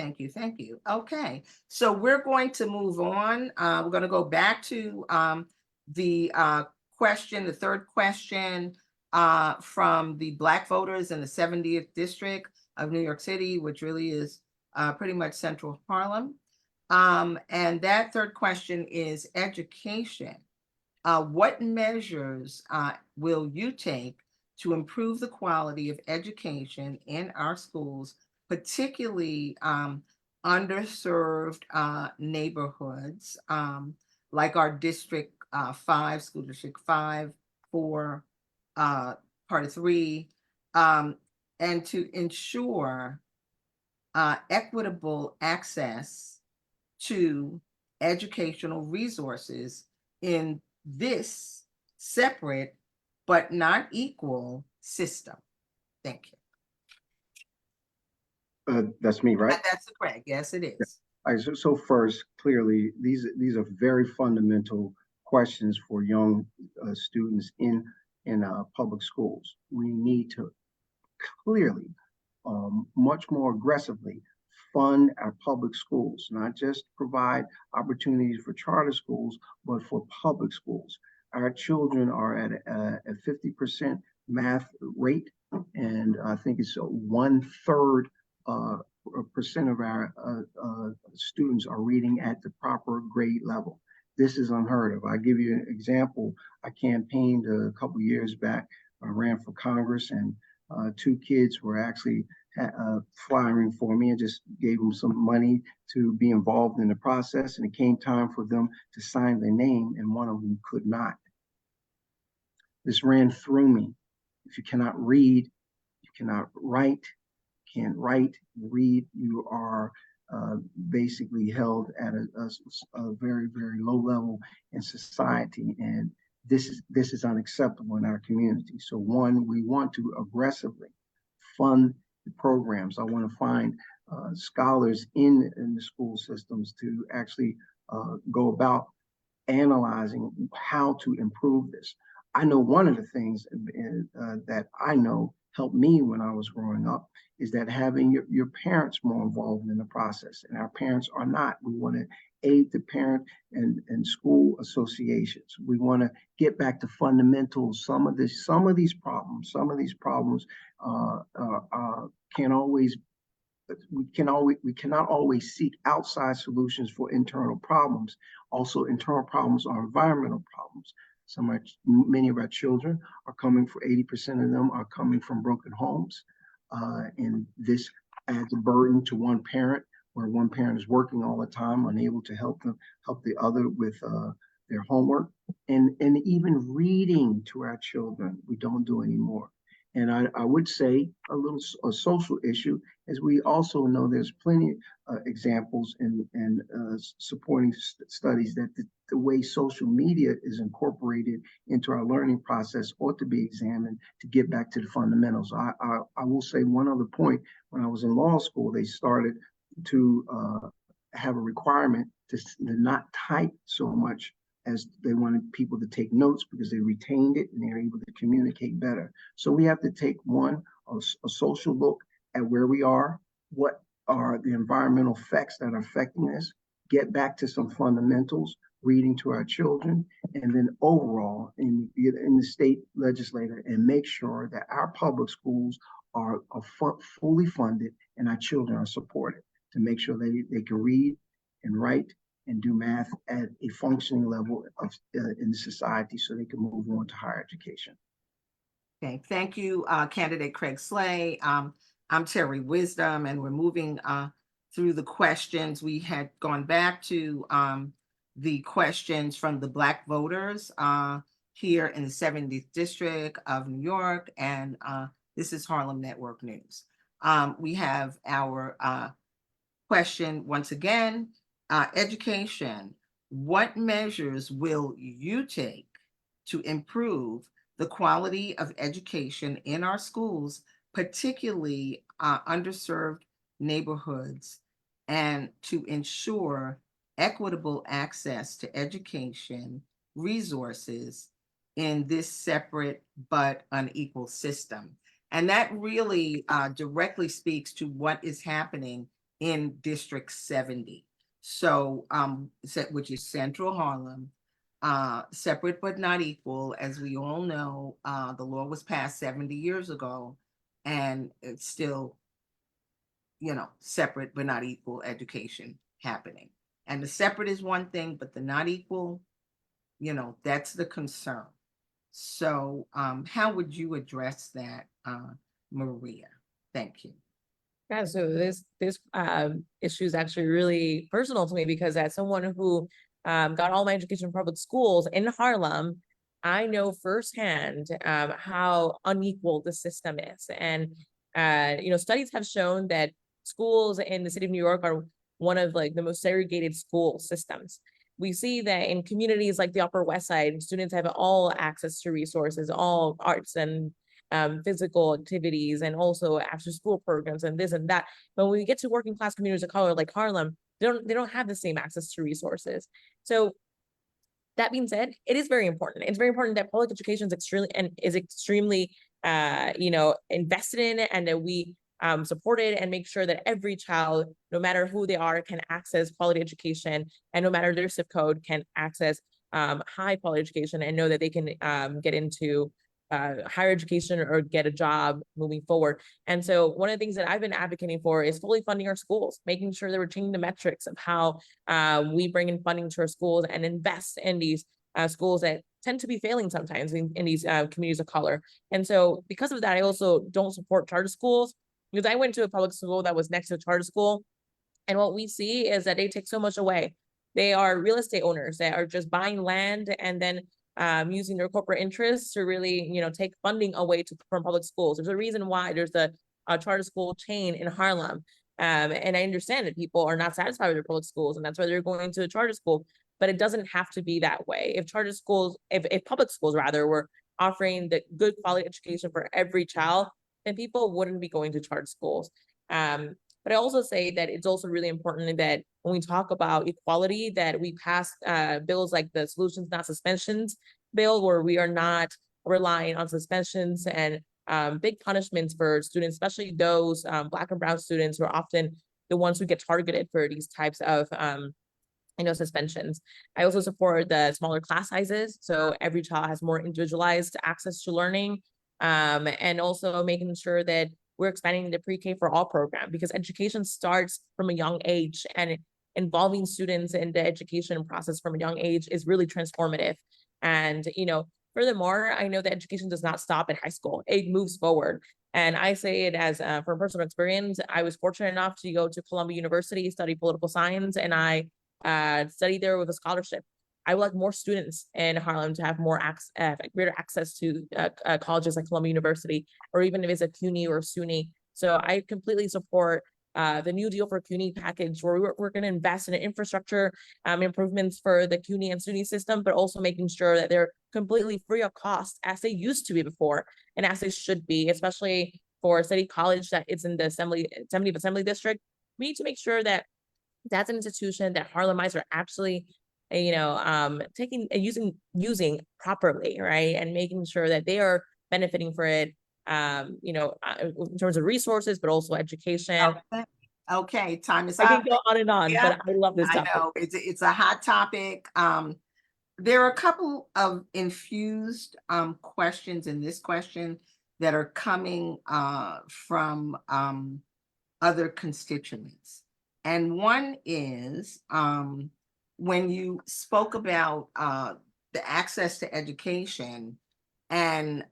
Okay, so we're going to move on. We're going to go back to the third question from the Black voters in the 70th district of New York City, which really is pretty much central Harlem. And that third question is education. What measures will you take to improve the quality of education in our schools, particularly underserved neighborhoods, like our District 5, School District 5, 4, Part of 3, and to ensure equitable access to educational resources in this separate but not equal system? Thank you. That's me, right? That's correct. Yes, it is. All right, so first, clearly, these are very fundamental questions for young students in public schools. We need to clearly, much more aggressively, fund our public schools, not just provide opportunities for charter schools, but for public schools. Our children are at a 50% math rate, and I think it's 1/3 percent of our students are reading at the proper grade level. This is unheard of. I'll give you an example. I campaigned a couple years back. I ran for Congress, and 2 kids were actually flying for me. I just gave them some money to be involved in the process, and it came time for them to sign their name, and one of them could not. This ran through me. If you cannot read, you cannot write, can't write, read, you are basically held at a very, very low level in society. And this is unacceptable in our community. So one, we want to aggressively fund the programs. I want to find scholars in the school systems to actually go about analyzing how to improve this. I know one of the things that I know helped me when I was growing up is that having your parents more involved in the process, and our parents are not. We want to aid the parent and school associations. We want to get back to fundamentals. Some of these problems can't always. We cannot always seek outside solutions for internal problems. Also, internal problems are environmental problems. Many of our children are coming, for 80% of them are coming from broken homes. And this adds a burden to one parent, where one parent is working all the time, unable to help the other with their homework. And even reading to our children, we don't do anymore. And I would say a social issue, as we also know there's plenty examples and supporting studies that the way social media is incorporated into our learning process ought to be examined to get back to the fundamentals. I will say one other point. When I was in law school, they started to have a requirement to not type so much, as they wanted people to take notes because they retained it and they're able to communicate better. So we have to take a social look at where we are, what are the environmental effects that are affecting us, get back to some fundamentals, reading to our children, and then overall in the state legislature, and make sure that our public schools are fully funded and our children are supported to make sure they can read and write and do math at a functioning level of in society so they can move on to higher education. Okay, thank you, candidate Craig Schley. I'm Terri Wisdom, and we're moving through the questions. We had gone back to the questions from the Black voters here in the 70th District of New York, and this is Harlem Network News. We have our question once again. Education, what measures will you take to improve the quality of education in our schools, particularly underserved neighborhoods, and to ensure equitable access to education resources in this separate but unequal system? And that really directly speaks to what is happening in District 70. So, which is Central Harlem, separate but not equal. As we all know, the law was passed 70 years ago, and it's still, separate but not equal education happening. And the separate is one thing, but the not equal, that's the concern. So, how would you address that, Maria? Thank you. Yeah, so this issue is actually really personal to me, because as someone who got all my education in public schools in Harlem, I know firsthand how unequal the system is. And studies have shown that schools in the city of New York are one of the most segregated school systems. We see that in communities like the Upper West Side, students have all access to resources, all arts and physical activities, and also after school programs and this and that. But when we get to working class communities of color like Harlem, they don't have the same access to resources. So that being said, it is very important. It's very important that public education is extremely invested in it, and that we support it and make sure that every child, no matter who they are, can access quality education, and no matter their zip code, can access high quality education and know that they can get into higher education or get a job moving forward. And so one of the things that I've been advocating for is fully funding our schools, making sure that we're changing the metrics of how we bring in funding to our schools and invest in these schools that tend to be failing sometimes in these communities of color. And so because of that, I also don't support charter schools, because I went to a public school that was next to a charter school. And what we see is that they take so much away. They are real estate owners that are just buying land and then using their corporate interests to really, take funding away from public schools. There's a reason why there's a charter school chain in Harlem. And I understand that people are not satisfied with their public schools, and that's why they're going to a charter school. But it doesn't have to be that way. If public schools rather were offering the good quality education for every child, then people wouldn't be going to charter schools. But I also say that it's also really important that when we talk about equality, that we pass bills like the Solutions Not Suspensions bill, where we are not relying on suspensions and big punishments for students, especially those Black and brown students who are often the ones who get targeted for these types of suspensions. I also support the smaller class sizes, so every child has more individualized access to learning, and also making sure that we're expanding the pre-K for all program, because education starts from a young age, and involving students in the education process from a young age is really transformative. And, furthermore, I know that education does not stop at high school. It moves forward. And I say it as from personal experience. I was fortunate enough to go to Columbia University, study political science, and I studied there with a scholarship. I would like more students in Harlem to have more greater access to colleges like Columbia University, or even if it's a CUNY or SUNY. So I completely support the New Deal for CUNY package, where we're going to invest in infrastructure improvements for the CUNY and SUNY system, but also making sure that they're completely free of cost as they used to be before, and as they should be, especially for City College that is in the 70th Assembly District. We need to make sure that that's an institution that Harlemites are actually, taking and using properly, right? And making sure that they are benefiting for it, in terms of resources, but also education. Okay, time is I can up. go on and on, Yeah, but I love this I topic. know, it's a hot topic. There are a couple of infused questions in this question that are coming from other constituents. And one is when you spoke about the access to education, and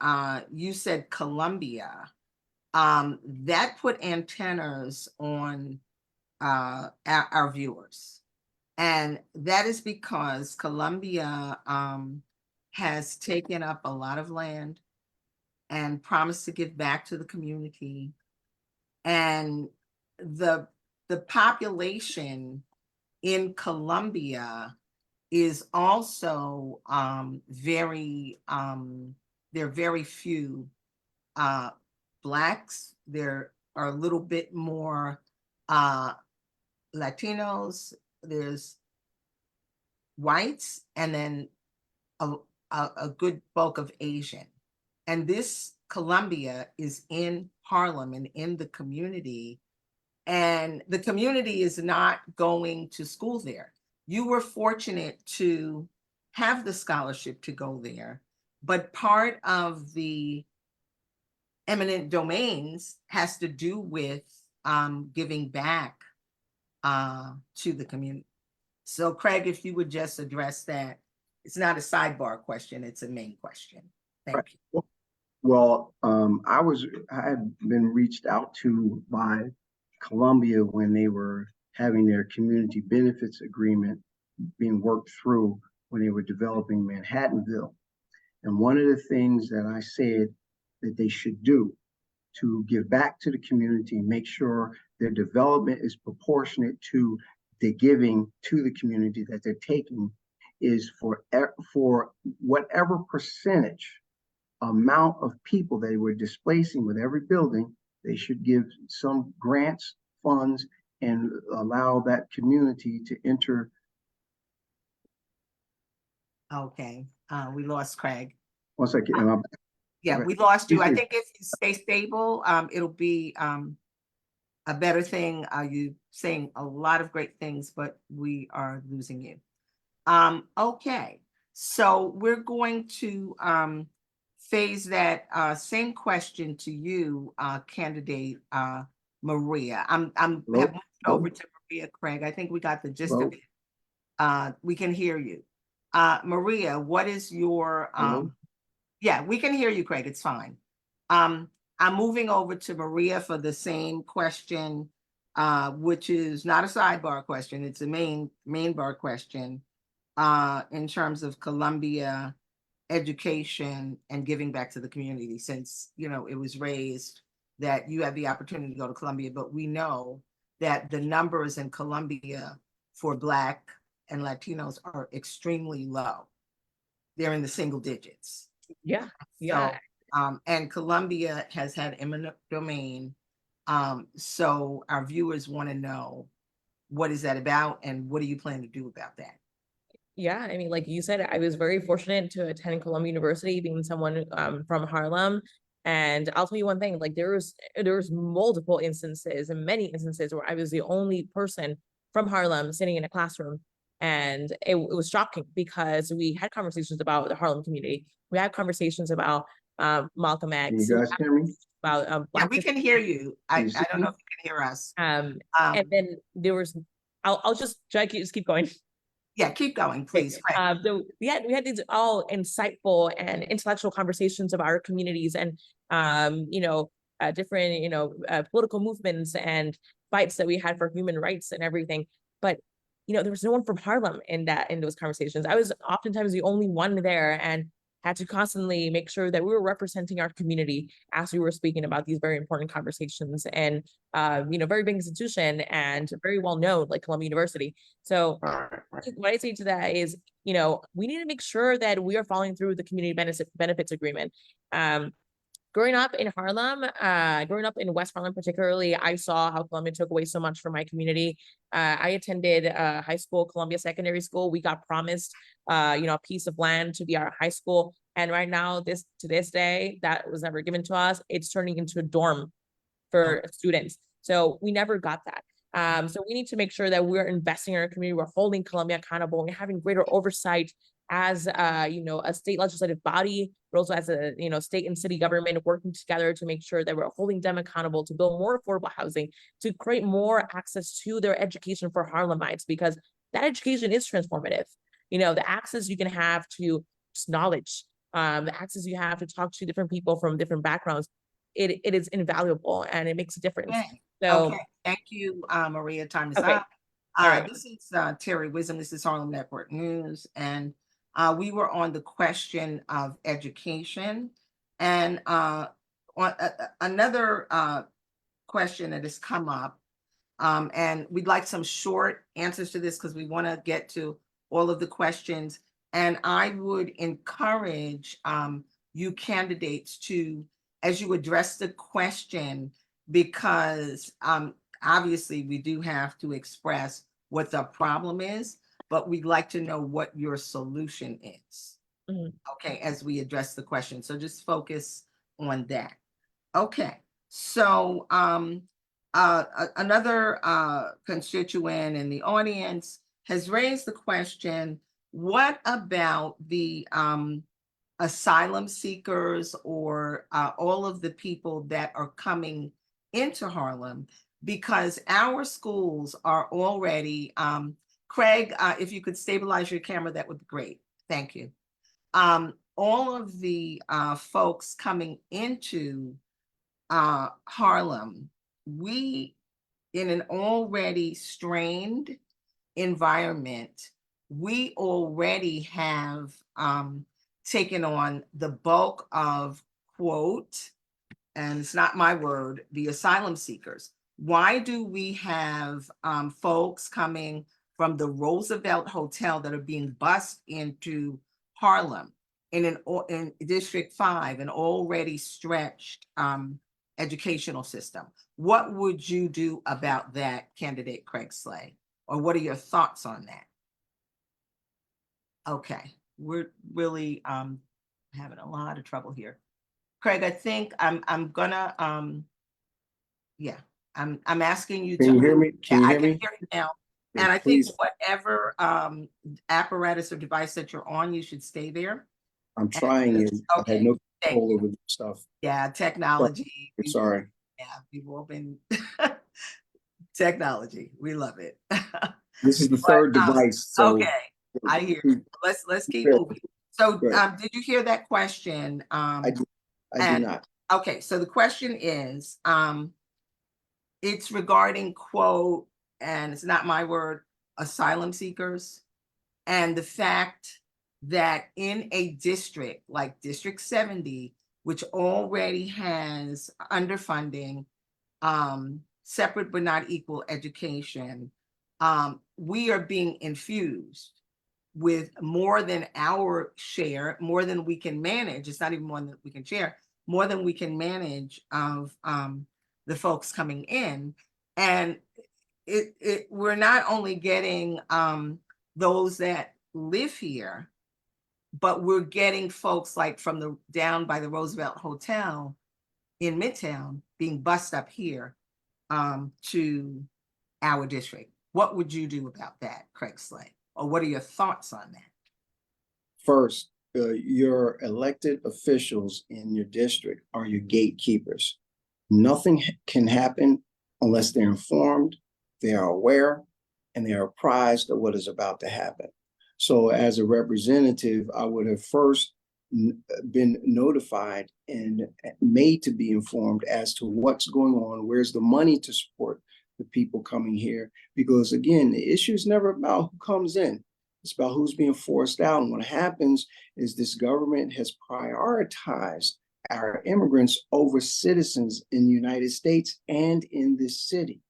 you said Columbia, that put antennas on our viewers. And that is because Columbia has taken up a lot of land and promised to give back to the community. And the population in Columbia is also very, there are very few Blacks. There are a little bit more Latinos, there's whites, and then a good bulk of Asian. And this Columbia is in Harlem and in the community, and the community is not going to school there. You were fortunate to have the scholarship to go there, but part of the eminent domains has to do with giving back to the community. So Craig, if you would just address that. It's not a sidebar question, it's a main question. Thank you. Well, I had been reached out to by Columbia when they were having their community benefits agreement being worked through when they were developing Manhattanville. And one of the things that I said that they should do to give back to the community and make sure their development is proportionate to the giving to the community that they're taking is for whatever percentage amount of people they were displacing with every building, they should give some grants, funds, and allow that community to enter. Okay, we lost Craig. One second. Yeah, we lost you. I think if you stay stable, it'll be a better thing. You saying a lot of great things, but we are losing you. Okay, so we're going to phase that same question to you, candidate Maria. I'm have moved over to Maria, Craig. I think we got the gist of it. We can hear you. Maria, what is your yeah, we can hear you, Craig. It's fine. I'm moving over to Maria for the same question, which is not a sidebar question. It's a main bar question in terms of Columbia education and giving back to the community, since, you know, it was raised that you had the opportunity to go to Columbia, but we know that the numbers in Columbia for Black and Latinos are extremely low. They're in the single digits. Yeah. So, and Columbia has had eminent domain. So our viewers want to know, what is that about and what do you plan to do about that? Yeah, I mean, like you said, I was very fortunate to attend Columbia University, being someone from Harlem. And I'll tell you one thing, like there was multiple instances and many instances where I was the only person from Harlem sitting in a classroom. And it was shocking because we had conversations about the Harlem community. We had conversations about Malcolm X. Can you guys hear me? About yeah, we can hear you. I don't know if you can hear us. And then there was, I'll just try to just keep going. Yeah, keep going, please. So we had these all insightful and intellectual conversations about our communities and different political movements and fights that we had for human rights and everything. But there was no one from Harlem in those conversations. I was oftentimes the only one there, and had to constantly make sure that we were representing our community as we were speaking about these very important conversations. And very big institution and very well known, like Columbia University. So what I say to that is, we need to make sure that we are following through the community benefits agreement. Growing up in Harlem, growing up in West Harlem particularly, I saw how Columbia took away so much from my community. I attended high school, Columbia Secondary School. We got promised, a piece of land to be our high school. And right now, to this day, that was never given to us. It's turning into a dorm for students. So we never got that. So we need to make sure that we're investing in our community. We're holding Columbia accountable. We're having greater oversight as a state legislative body, but also as a state and city government working together to make sure that we're holding them accountable to build more affordable housing, to create more access to their education for Harlemites, because that education is transformative. The access you can have to knowledge, the access you have to talk to different people from different backgrounds, it is invaluable and it makes a difference. Okay. So Okay. Thank you, Maria. Time is Okay. up. All right. This is Terri Wisdom. This is Harlem Network News. And we were on the question of education. And another question that has come up, and we'd like some short answers to this because we want to get to all of the questions. And I would encourage you candidates to, as you address the question, because obviously we do have to express what the problem is, but we'd like to know what your solution is. Okay, as we address the question. So just focus on that. Okay, so another constituent in the audience has raised the question, what about the asylum seekers or all of the people that are coming into Harlem? Because our schools are already, Craig, if you could stabilize your camera, that would be great. Thank you. All of the folks coming into Harlem, we, in an already strained environment, we already have taken on the bulk of, quote, and it's not my word, the asylum seekers. Why do we have folks coming from the Roosevelt Hotel that are being bused into Harlem in District 5, an already stretched educational system? What would you do about that, candidate Craig Schley? Or what are your thoughts on that? Okay, we're really having a lot of trouble here. Craig, I think I'm gonna I'm asking you to. Can you hear me? Can you I hear can me? hear you now. Yeah, And I please. think whatever apparatus or device that you're on, you should stay there. I'm trying it. I Okay, had no thank control you. over this stuff. Yeah, technology. I'm sorry. Yeah, we've all been technology. We love it. This is the third device. So Okay, I hear you. Let's keep moving. So Right. did you hear that question? I do and- not. Okay, so the question is, it's regarding, quote, and it's not my word, asylum seekers, and the fact that in a district like District 70, which already has underfunding, separate but not equal education, we are being infused with more than our share, more than we can manage. It's not even more than we can share, more than we can manage of the folks coming in. And we're not only getting those that live here, but we're getting folks like from the down by the Roosevelt Hotel in Midtown being bussed up here to our district. What would you do about that, Craig Schley? Or what are your thoughts on that? First, your elected officials in your district are your gatekeepers. Nothing can happen unless they're informed, they are aware, and they are apprised of what is about to happen. So as a representative, I would have first been notified and made to be informed as to what's going on, where's the money to support the people coming here, because again, the issue is never about who comes in. It's about who's being forced out. And what happens is this government has prioritized our immigrants over citizens in the United States and in this city.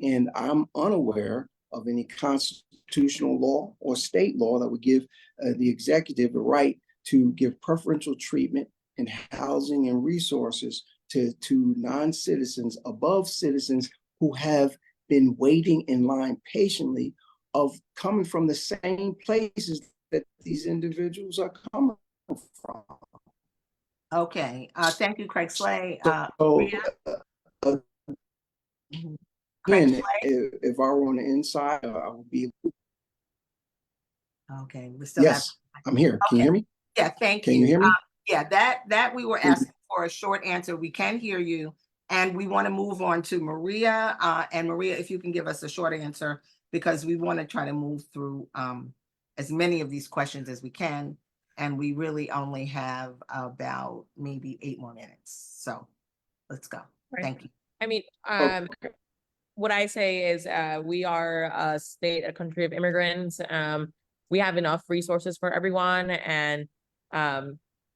And I'm unaware of any constitutional law or state law that would give the executive the right to give preferential treatment and housing and resources to non-citizens above citizens who have been waiting in line patiently of coming from the same places that these individuals are coming from. Okay, thank you, Craig Schley. So, Craig again, Schley? if I were on the inside, I would be. Okay, we still have. Yes, I'm here. Can you Okay. hear me? Yeah, thank Can you hear me? Yeah, that we were asking for a short answer. We can hear you, and we want to move on to Maria. And Maria, if you can give us a short answer, because we want to try to move through as many of these questions as we can, and we really only have about maybe 8 more minutes. So let's go. Right. Thank you. I mean, Okay. what I say is we are a state, a country of immigrants. We have enough resources for everyone, and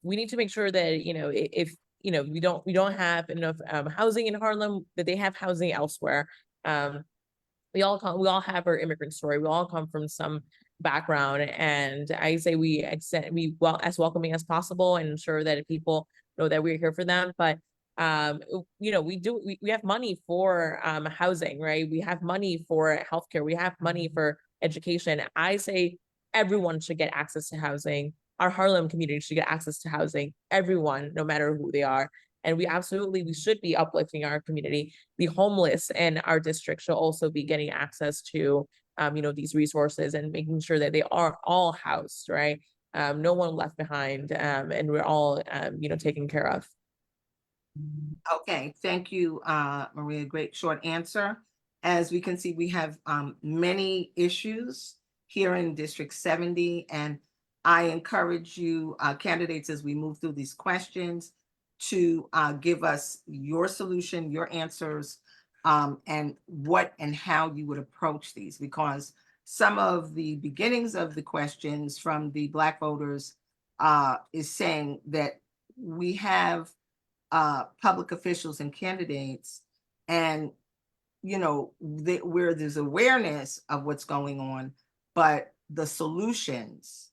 we need to make sure that, you know, if you know we don't have enough housing in Harlem, that they have housing elsewhere. We all have our immigrant story. We all come from some background, and I say we as welcoming as possible and ensure that people know that we're here for them. But you know, we have money for housing, right? We have money for healthcare. We have money for education. I say everyone should get access to housing. Our Harlem community should get access to housing. Everyone, no matter who they are. And we should be uplifting our community. The homeless in our district should also be getting access to, you know, these resources and making sure that they are all housed, right? No one left behind, and we're all, you know, taken care of. Okay, thank you, Maria. Great short answer. As we can see, we have many issues here in District 70, and I encourage you, candidates, as we move through these questions, to give us your solution, your answers, and what and how you would approach these, because some of the beginnings of the questions from the Black voters is saying that we have public officials and candidates, and you know, where there's awareness of what's going on, but the solutions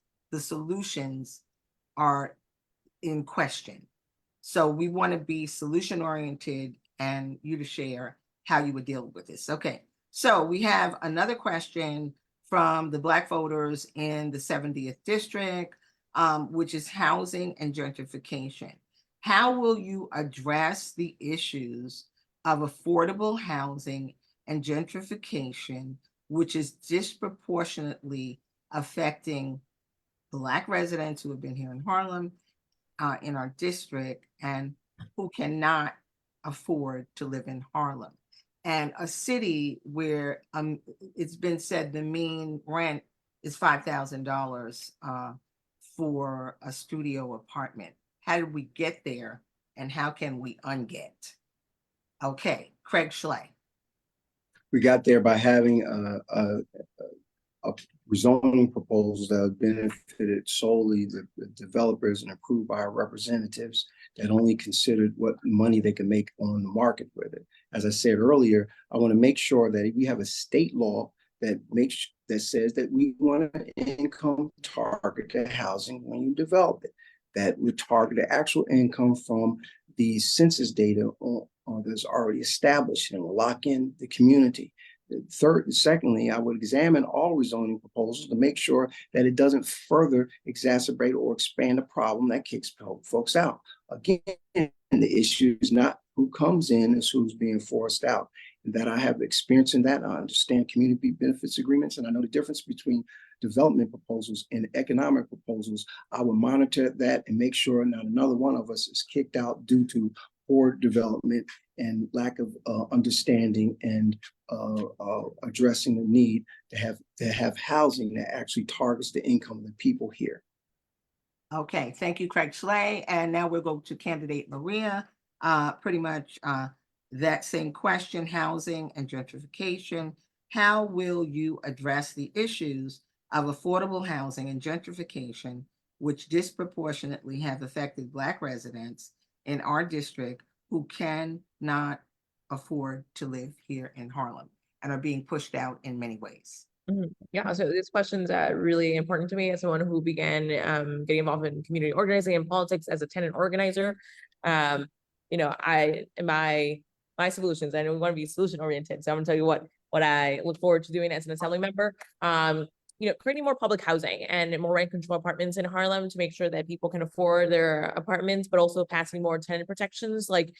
are in question. So we want to be solution oriented, and you to share how you would deal with this. Okay, so we have another question from the Black voters in the 70th district, which is housing and gentrification. How will you address the issues of affordable housing and gentrification, which is disproportionately affecting Black residents who have been here in Harlem, in our district, and who cannot afford to live in Harlem, and a city where it's been said the mean rent is $5,000 for a studio apartment. How did we get there, and how can we unget? Okay, Craig Schley. We got there by having a rezoning proposals that benefited solely the developers and approved by our representatives that only considered what money they can make on the market with it. As I said earlier, I want to make sure that we have a state law that says that we want an income targeted housing when you develop it, that would target the actual income from the census data that's already established, and will lock in the community. Secondly, I would examine all rezoning proposals to make sure that it doesn't further exacerbate or expand a problem that kicks folks out. Again, the issue is not who comes in, it's who's being forced out. And that I have experience in that. I understand community benefits agreements, and I know the difference between development proposals and economic proposals. I will monitor that and make sure not another one of us is kicked out due to poor development and lack of understanding and addressing the need to have housing that actually targets the income of the people here. Okay, thank you, Craig Schley. And now we'll go to candidate Maria. Pretty much that same question, housing and gentrification. How will you address the issues of affordable housing and gentrification, which disproportionately have affected Black residents in our district who cannot afford to live here in Harlem and are being pushed out in many ways? Yeah, so this question's really important to me as someone who began getting involved in community organizing and politics as a tenant organizer. You know, my solutions, I know we want to be solution oriented, so I'm gonna tell you what I look forward to doing as an assembly member. You know, creating more public housing and more rent control apartments in Harlem to make sure that people can afford their apartments, but also passing more tenant protections, like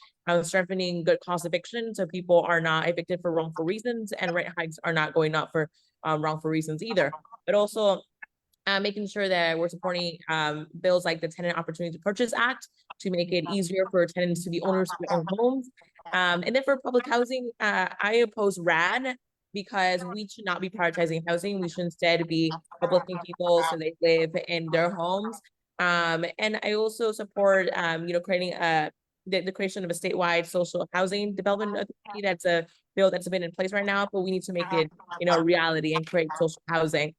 strengthening good cause eviction so people are not evicted for wrongful reasons, and rent hikes are not going up for wrongful reasons either. But also making sure that we're supporting bills like the Tenant Opportunity to Purchase Act to make it easier for tenants to be owners of their own homes. And then for public housing, I oppose RAD because we should not be prioritizing housing. We should instead be uplifting people so they live in their homes. And I also support, you know, creating the creation of a statewide social housing development authority. That's a bill that's been in place right now, but we need to make it, you know, a reality and create social housing.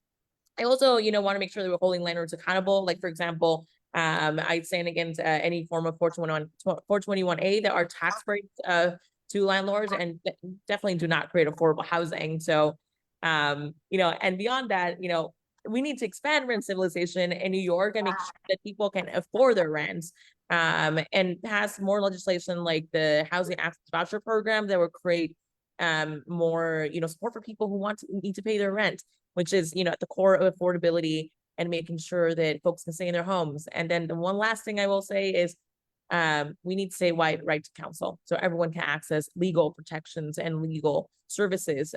I also, you know, want to make sure that we're holding landlords accountable. Like, for example, I stand against any form of 421A that are tax breaks to landlords and definitely do not create affordable housing. So, you know, and beyond that, you know, we need to expand rent civilization in New York and make sure that people can afford their rents. And pass more legislation like the Housing Access Voucher Program that will create more, you know, support for people who need to pay their rent, which is, you know, at the core of affordability and making sure that folks can stay in their homes. And then the one last thing I will say is we need statewide right to counsel so everyone can access legal protections and legal services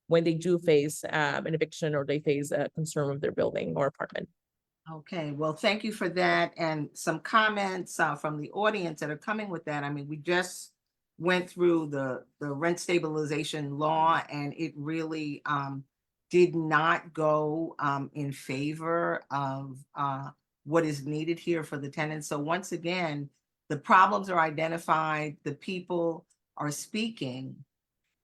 when they do face an eviction or they face a concern with their building or apartment. Okay, well, thank you for that. And some comments from the audience that are coming with that. I mean, we just went through the rent stabilization law, and it really did not go in favor of what is needed here for the tenants. So once again, the problems are identified, the people are speaking,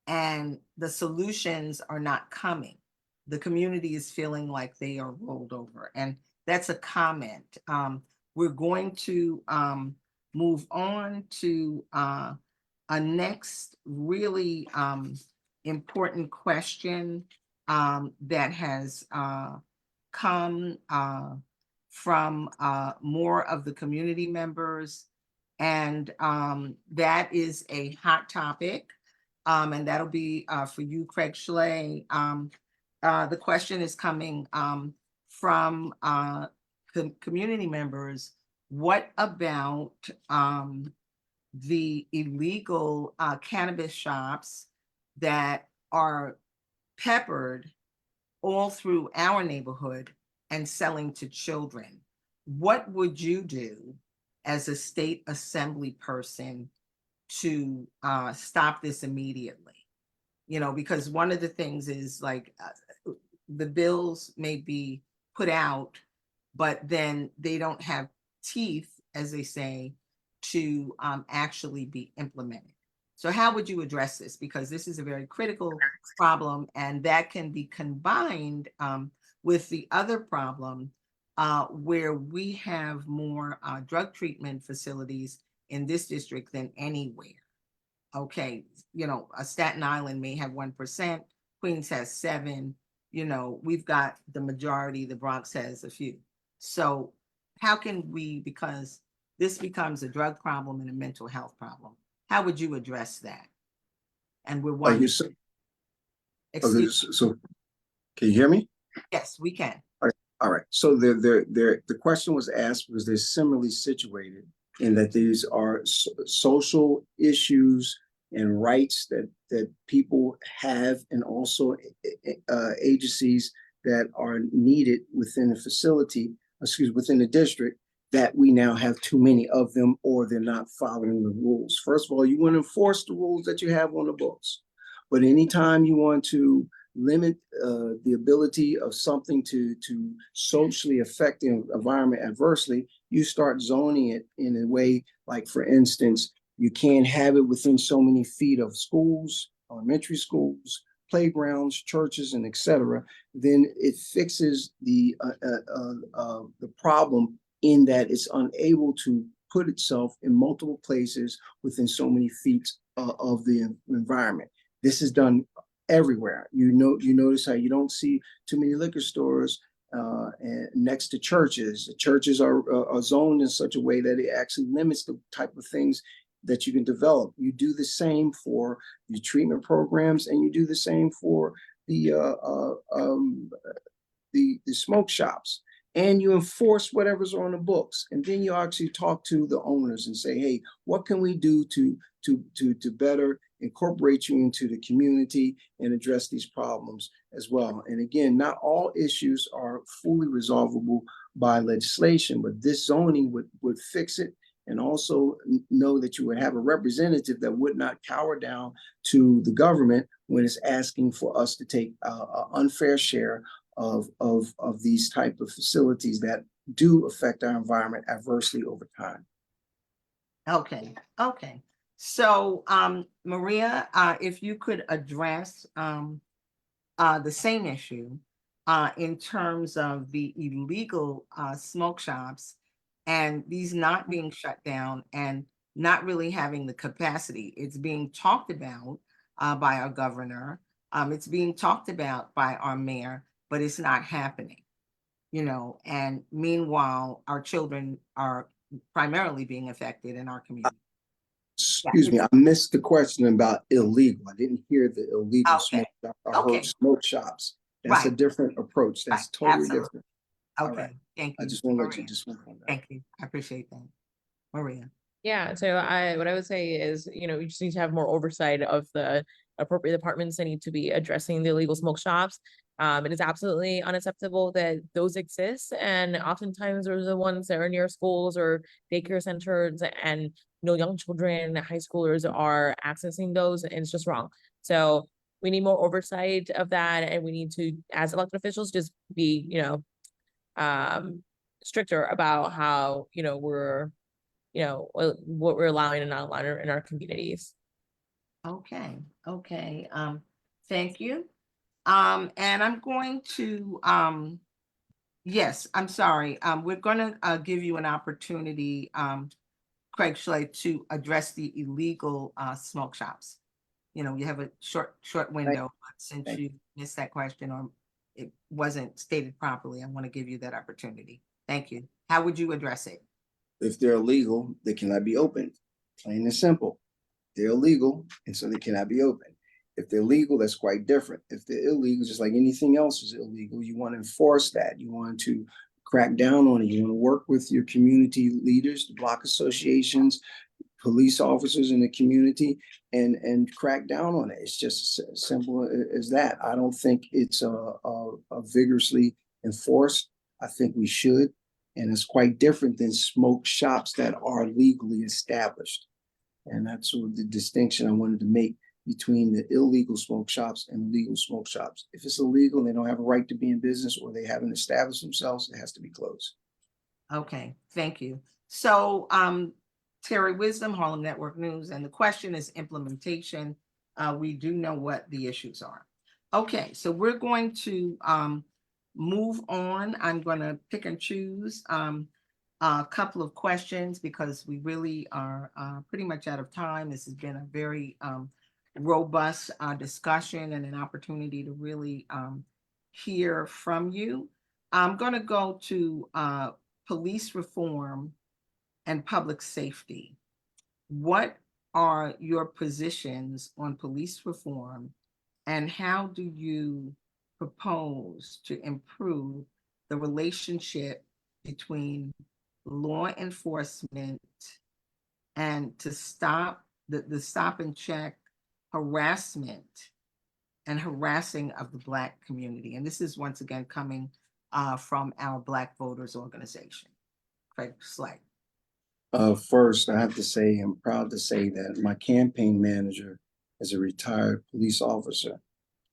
and the solutions are not coming. The community is feeling like they are rolled over. And that's a comment. We're going to move on to a next really important question that has come from more of the community members. And that is a hot topic. And that'll be for you, Craig Schley. The question is coming from community members. What about the illegal cannabis shops that are peppered all through our neighborhood and selling to children? What would you do as a state assembly person to stop this immediately? You know, because one of the things is like the bills may be put out, but then they don't have teeth, as they say, to actually be implemented. So how would you address this? Because this is a very critical problem, and that can be combined with the other problem where we have more drug treatment facilities in this district than anywhere. Okay, you know, Staten Island may have 1%, Queens has 7%, you know, we've got the majority, the Bronx has a few. So how can we, because this becomes a drug problem and a mental health problem, how would you address that? And we're wondering. So can you hear me? Yes, we can. All right. So the question was asked because they're similarly situated in that these are social issues and rights that people have, and also agencies that are needed within the facility, within the district, that we now have too many of them, or they're not following the rules. First of all, you want to enforce the rules that you have on the books. But anytime you want to limit the ability of something to socially affect the environment adversely, you start zoning it in a way, like, for instance, you can't have it within so many feet of schools, elementary schools, playgrounds, churches, and etc., then it fixes the problem in that it's unable to put itself in multiple places within so many feet of the environment. This is done everywhere. You notice how you don't see too many liquor stores and next to churches. The churches are zoned in such a way that it actually limits the type of things that you can develop. You do the same for the treatment programs, and you do the same for the smoke shops. And you enforce whatever's on the books, and then you actually talk to the owners and say, "Hey, what can we do to better incorporate you into the community and address these problems as well?" And again, not all issues are fully resolvable by legislation, but this zoning would fix it, and also know that you would have a representative that would not cower down to the government when it's asking for us to take an unfair share of these type of facilities that do affect our environment adversely over time. Okay, okay. So, Maria, if you could address the same issue in terms of the illegal smoke shops and these not being shut down and not really having the capacity. It's being talked about by our governor. It's being talked about by our mayor, but it's not happening, and meanwhile, our children are primarily being affected in our community. Excuse me, I missed the question about illegal. I didn't hear the illegal smoke shop. I heard smoke shops. That's a different approach. That's totally different. Okay, thank you. I just want to let you just move on that. Thank you. I appreciate that. Maria. Yeah, so what I would say is, we just need to have more oversight of the appropriate departments that need to be addressing the illegal smoke shops. It is absolutely unacceptable that those exist, and oftentimes those are the ones that are near schools or daycare centers, and young children, high schoolers are accessing those, and it's just wrong. So we need more oversight of that, and we need to, as elected officials, just be stricter about how we're what we're allowing and not allowing in our communities. Okay. Thank you. And I'm going to yes, I'm sorry. We're going to give you an opportunity, Craig Schley, to address the illegal smoke shops. You have a short window, but since you missed that question or it wasn't stated properly, I want to give you that opportunity. Thank you. How would you address it? If they're illegal, they cannot be opened. Plain and simple. They're illegal, and so they cannot be opened. If they're legal, that's quite different. If they're illegal, just like anything else is illegal, you want to enforce that. You want to crack down on it. You want to work with your community leaders, the block associations, police officers in the community, and crack down on it. It's just as simple as that. I don't think it's vigorously enforced. I think we should. And it's quite different than smoke shops that are legally established. And that's sort of the distinction I wanted to make between the illegal smoke shops and legal smoke shops. If it's illegal and they don't have a right to be in business or they haven't established themselves, it has to be closed. Okay, thank you. So Terri Wisdom, Harlem Network News, and the question is implementation. We do know what the issues are. Okay, so we're going to move on. I'm going to pick and choose a couple of questions because we really are pretty much out of time. This has been a very robust discussion and an opportunity to really hear from you. I'm going to go to police reform and public safety. What are your positions on police reform, and how do you propose to improve the relationship between law enforcement and to stop the stop and check harassment and harassing of the Black community? And this is once again coming from our Black Voters Organization. Craig Schley. First, I have to say, I'm proud to say that my campaign manager is a retired police officer.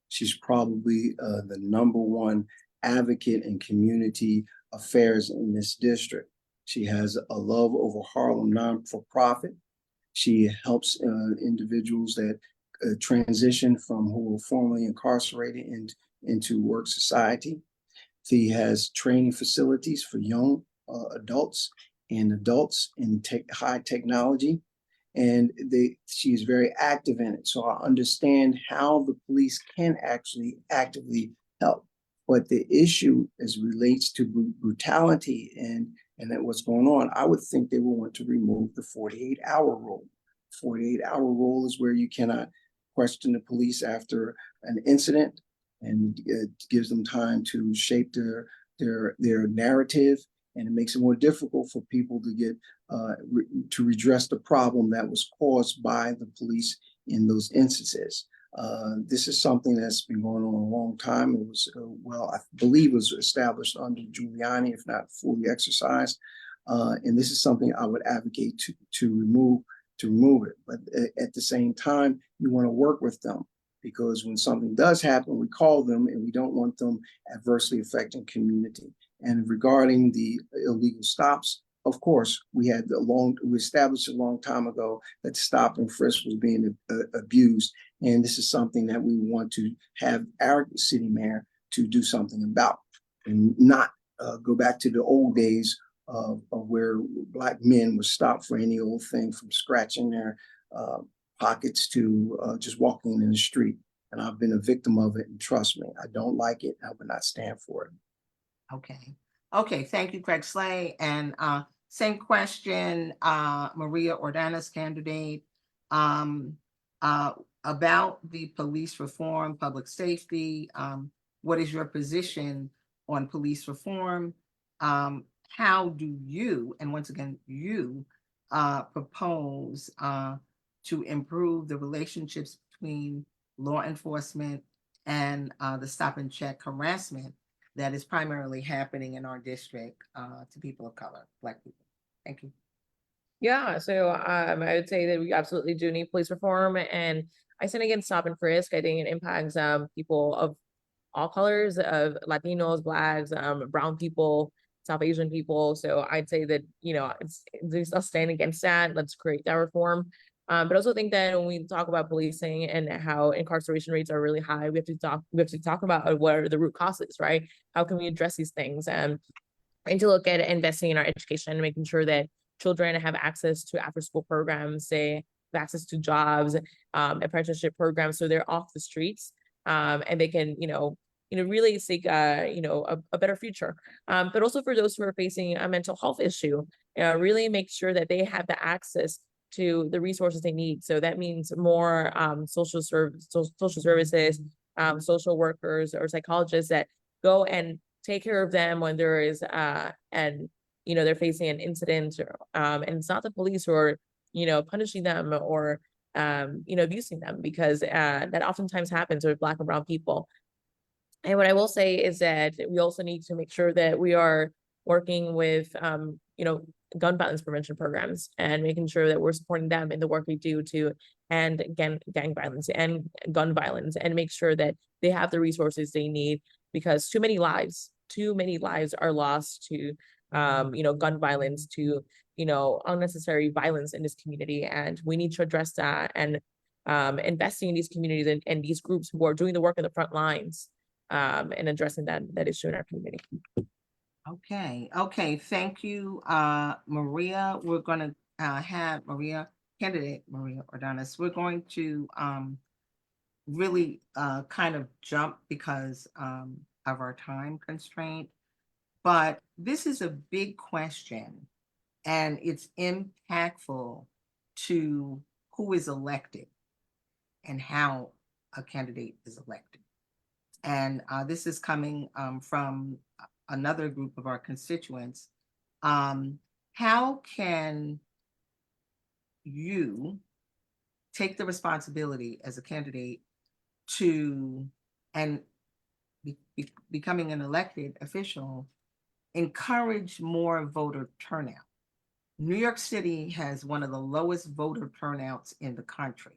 She's probably the #1 advocate in community affairs in this district. She has a Love Over Harlem non-for-profit. She helps individuals that transition from who were formerly incarcerated into work society. She has training facilities for young adults and adults in high technology. And she is very active in it. So I understand how the police can actually actively help. But the issue as relates to brutality and that what's going on, I would think they will want to remove the 48-hour rule. 48-hour rule is where you cannot question the police after an incident, and it gives them time to shape their narrative, and it makes it more difficult for people to get to redress the problem that was caused by the police in those instances. This is something that's been going on a long time. It was, well, I believe it was established under Giuliani, if not fully exercised. And this is something I would advocate to remove it. But at the same time, you want to work with them, because when something does happen, we call them, and we don't want them adversely affecting community. And regarding the illegal stops, of course, we established a long time ago that stop and frisk was being abused. And this is something that we want to have our city mayor to do something about, and not go back to the old days of where Black men were stopped for any old thing, from scratching their pockets to just walking in the street. And I've been a victim of it, and trust me, I don't like it. I would not stand for it. Okay. Okay, thank you, Craig Schley. And same question, Maria Ordonez, candidate, about the police reform, public safety. What is your position on police reform? How do you, and once again, you propose to improve the relationships between law enforcement and the stop and check harassment that is primarily happening in our district to people of color, Black people? Thank you. Yeah, so I would say that we absolutely do need police reform, and I stand against stop and frisk. I think it impacts people of all colors, of Latinos, Blacks, brown people, South Asian people. So I'd say that, you know, let's stand against that. Let's create that reform. But also think that when we talk about policing and how incarceration rates are really high, we have to talk about what are the root causes, right? How can we address these things? And to look at investing in our education and making sure that children have access to after-school programs, say, access to jobs, apprenticeship programs, so they're off the streets, and they can, really seek, a better future. But also for those who are facing a mental health issue, really make sure that they have the access to the resources they need. So that means more social services, social workers or psychologists that go and take care of them when there is they're facing an incident, and it's not the police who are punishing them or abusing them, because that oftentimes happens with Black and brown people. And what I will say is that we also need to make sure that we are working with gun violence prevention programs and making sure that we're supporting them in the work we do to end gang violence and gun violence, and make sure that they have the resources they need, because too many lives are lost to gun violence, to unnecessary violence in this community. And we need to address that, and investing in these communities and these groups who are doing the work in the front lines, and addressing that issue in our community. Okay, thank you, Maria. We're gonna have candidate Maria Ordonez. We're going to really kind of jump because of our time constraint, but this is a big question, and it's impactful to who is elected and how a candidate is elected. And this is coming from another group of our constituents. How can you take the responsibility as a candidate to, and becoming an elected official, encourage more voter turnout? New York City has one of the lowest voter turnouts in the country.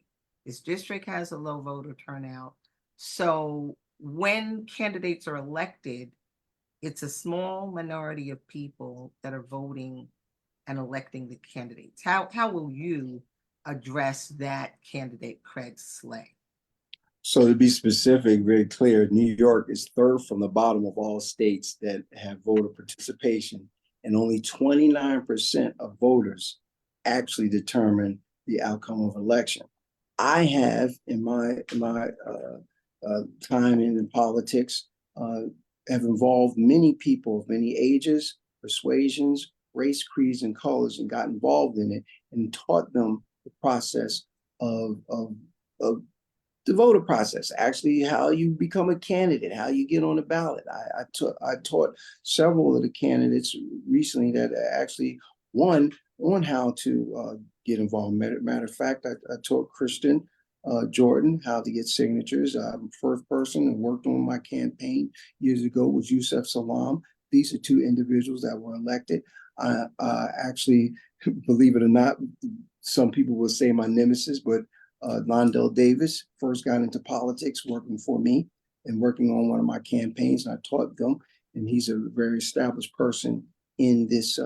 This district has a low voter turnout. So when candidates are elected, it's a small minority of people that are voting and electing the candidates. How will you address that candidate, Craig Schley? So to be specific, very clear, New York is third from the bottom of all states that have voter participation, and only 29% of voters actually determine the outcome of election. I have, in my time in politics, have involved many people of many ages, persuasions, race, creeds, and colors, and got involved in it and taught them the process of the voter process, actually how you become a candidate, how you get on the ballot. I taught several of the candidates recently that actually won on how to get involved. Matter of fact, I taught Kristen Jordan how to get signatures. I'm the first person that worked on my campaign years ago was Yusef Salam. These are two individuals that were elected. Actually, believe it or not, some people will say my nemesis, but Londell Davis first got into politics working for me and working on one of my campaigns, and I taught them, and he's a very established person in this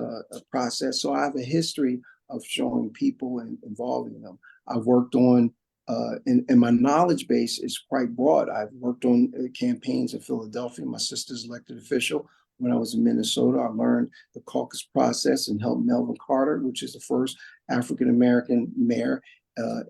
process. So I have a history of showing people and involving them. I've worked on, and my knowledge base is quite broad. I've worked on campaigns in Philadelphia. My sister's elected official. When I was in Minnesota, I learned the caucus process and helped Melvin Carter, which is the first African-American mayor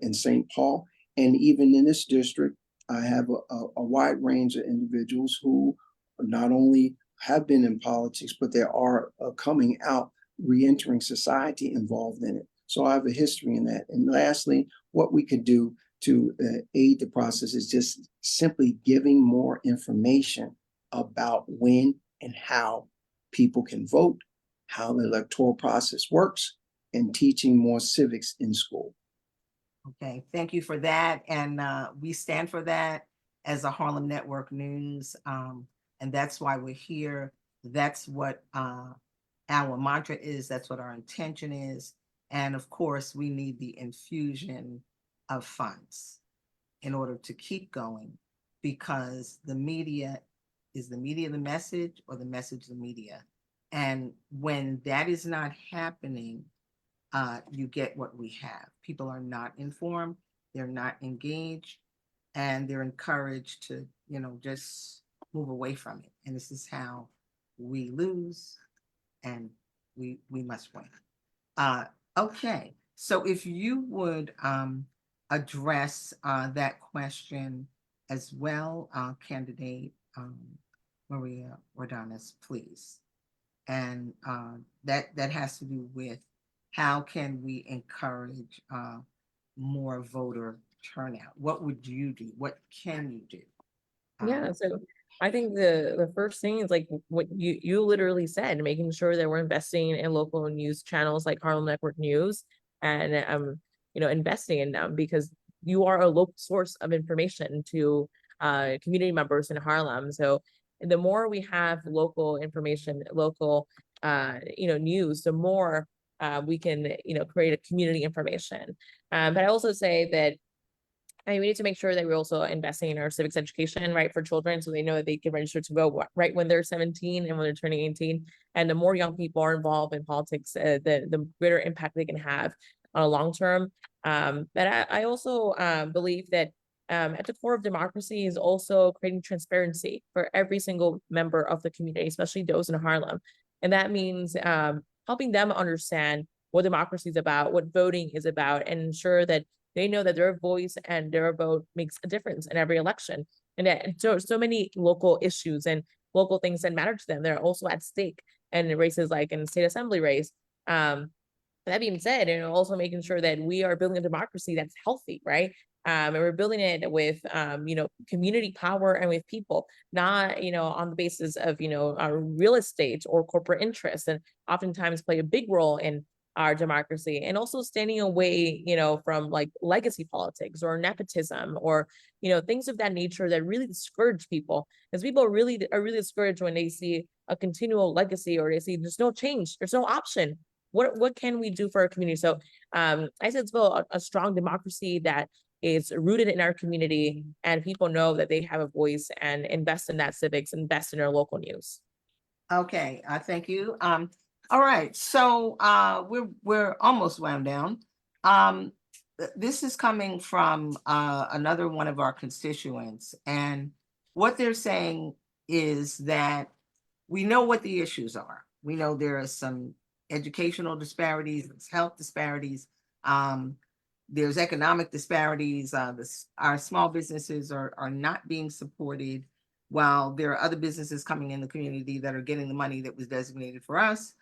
in St. Paul. And even in this district, I have a wide range of individuals who not only have been in politics, but they are coming out, re-entering society involved in it. So I have a history in that. And lastly, what we could do to aid the process is just simply giving more information about when and how people can vote, how the electoral process works, and teaching more civics in school. Okay, thank you for that. And we stand for that as a Harlem Network News. And that's why we're here. That's what our mantra is. That's what our intention is. And of course, we need the infusion of funds in order to keep going, because the media is the message, or the message the media. And when that is not happening, you get what we have. People are not informed, they're not engaged, and they're encouraged to, just move away from it. And this is how we lose, and we must win. Okay, so if you would address that question as well, candidate Maria Ordonez, please. And that has to do with how can we encourage more voter turnout? What would you do? What can you do? Yeah, so I think the first thing is like what you literally said, making sure that we're investing in local news channels like Harlem Network News, and investing in them, because you are a local source of information to community members in Harlem. So the more we have local information, local news, the more we can create a community information. But I also say that we need to make sure that we're also investing in our civics education, right, for children, so they know that they can register to vote right when they're 17 and when they're turning 18. And the more young people are involved in politics, the greater impact they can have on a long term. But I also believe that at the core of democracy is also creating transparency for every single member of the community, especially those in Harlem. And that means helping them understand what democracy is about, what voting is about, and ensure that they know that their voice and their vote makes a difference in every election. And that so many local issues and local things that matter to them, they're also at stake in races like in the state assembly race. That being said, and also making sure that we are building a democracy that's healthy, right? And we're building it with, community power and with people, not, on the basis of, our real estate or corporate interests, and oftentimes play a big role in our democracy. And also standing away, from like legacy politics or nepotism or, things of that nature that really discourage people, because people are really discouraged when they see a continual legacy, or they see there's no change, there's no option. What can we do for our community? So I said it's build a strong democracy that is rooted in our community, and people know that they have a voice, and invest in that civics, invest in our local news. Okay, thank you. All right, so we're almost wound down. this is coming from another one of our constituents, and what they're saying is that we know what the issues are. We know there are some educational disparities, there's health disparities, there's economic disparities. Our small businesses are not being supported, while there are other businesses coming in the community that are getting the money that was designated for us.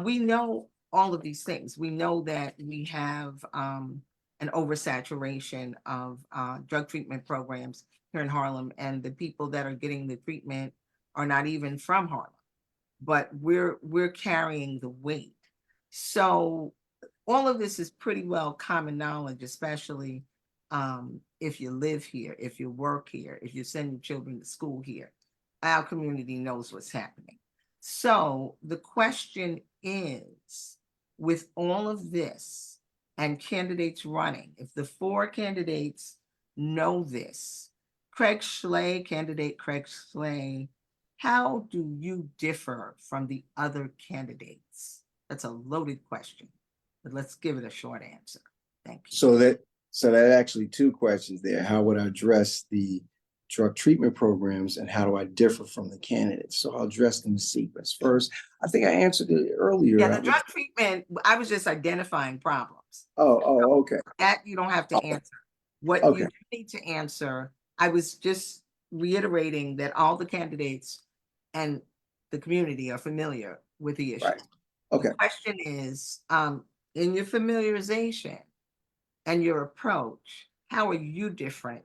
We know all of these things. We know that we have an oversaturation of drug treatment programs here in Harlem, and the people that are getting the treatment are not even from Harlem, but we're carrying the weight. So all of this is pretty well common knowledge, especially if you live here, if you work here, if you send your children to school here. Our community knows what's happening. So the question is, with all of this and candidates running, if the 4 candidates know this, candidate Craig Schley, how do you differ from the other candidates? That's a loaded question, but let's give it a short answer. Thank you. So that actually 2 questions there. How would I address the drug treatment programs, and how do I differ from the candidates? So I'll address them in sequence. First, I think I answered it earlier. Yeah, the drug treatment, I was just identifying problems. Okay. That you don't have to answer. What you need to answer, I was just reiterating that all the candidates and the community are familiar with the issue. Right. Okay. The question is, in your familiarization and your approach, how are you different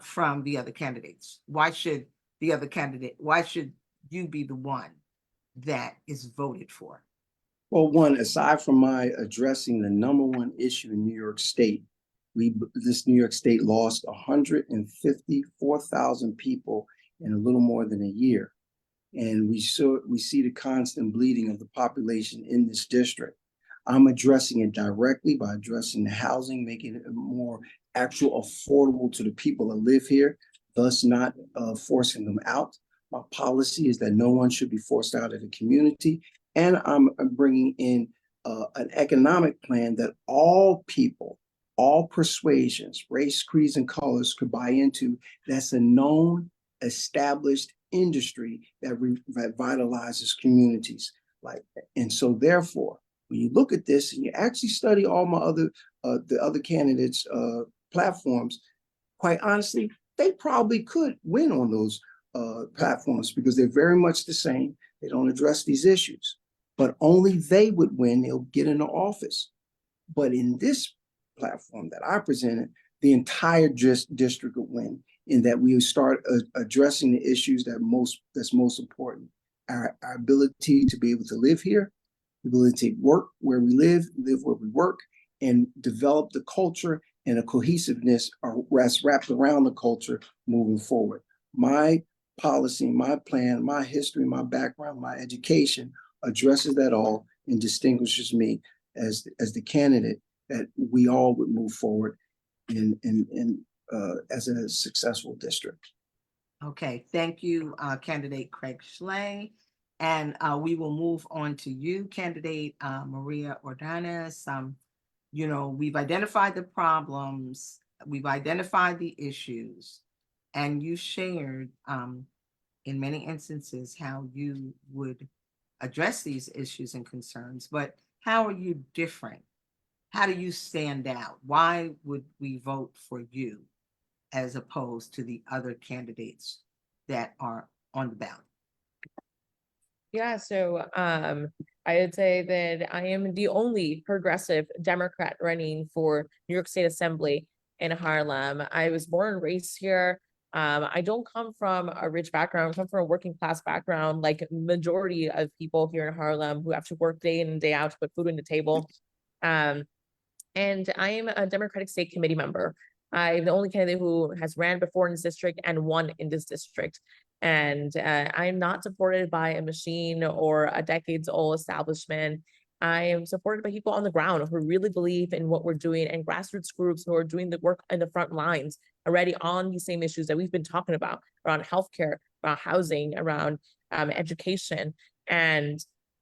from the other candidates? Why should you be the one that is voted for? Well, one, aside from my addressing the #1 issue in New York State, this New York State lost 154,000 people in a little more than a year. And we see the constant bleeding of the population in this district. I'm addressing it directly by addressing the housing, making it more actual affordable to the people that live here, thus not forcing them out. My policy is that no one should be forced out of the community. And I'm bringing in an economic plan that all people, all persuasions, race, creeds, and colors could buy into. That's a known, established industry that revitalizes communities. And so therefore, when you look at this and you actually study all my the other candidates' platforms, quite honestly, they probably could win on those platforms because they're very much the same. They don't address these issues, but only they would win. They'll get into office. But in this platform that I presented, the entire district would win, in that we start addressing the issues that's most important. Our ability to be able to live here, the ability to work where we live where we work, and develop the culture and a cohesiveness wrapped around the culture moving forward. My policy, my plan, my history, my background, my education addresses that all and distinguishes me as the candidate that we all would move forward in as a successful district. Okay, thank you, candidate Craig Schley. And we will move on to you, candidate Maria Ordonez. We've identified the problems, we've identified the issues, and you shared in many instances how you would address these issues and concerns, but how are you different? How do you stand out? Why would we vote for you as opposed to the other candidates that are on the ballot? Yeah, so I would say that I am the only progressive Democrat running for New York State Assembly in Harlem. I was born and raised here. I don't come from a rich background. I come from a working class background, like majority of people here in Harlem who have to work day in and day out to put food on the table. And I am a Democratic State Committee member. I'm the only candidate who has ran before in this district and won in this district. And I'm not supported by a machine or a decades-old establishment. I am supported by people on the ground who really believe in what we're doing, and grassroots groups who are doing the work in the front lines already on these same issues that we've been talking about around healthcare, around housing, around education. And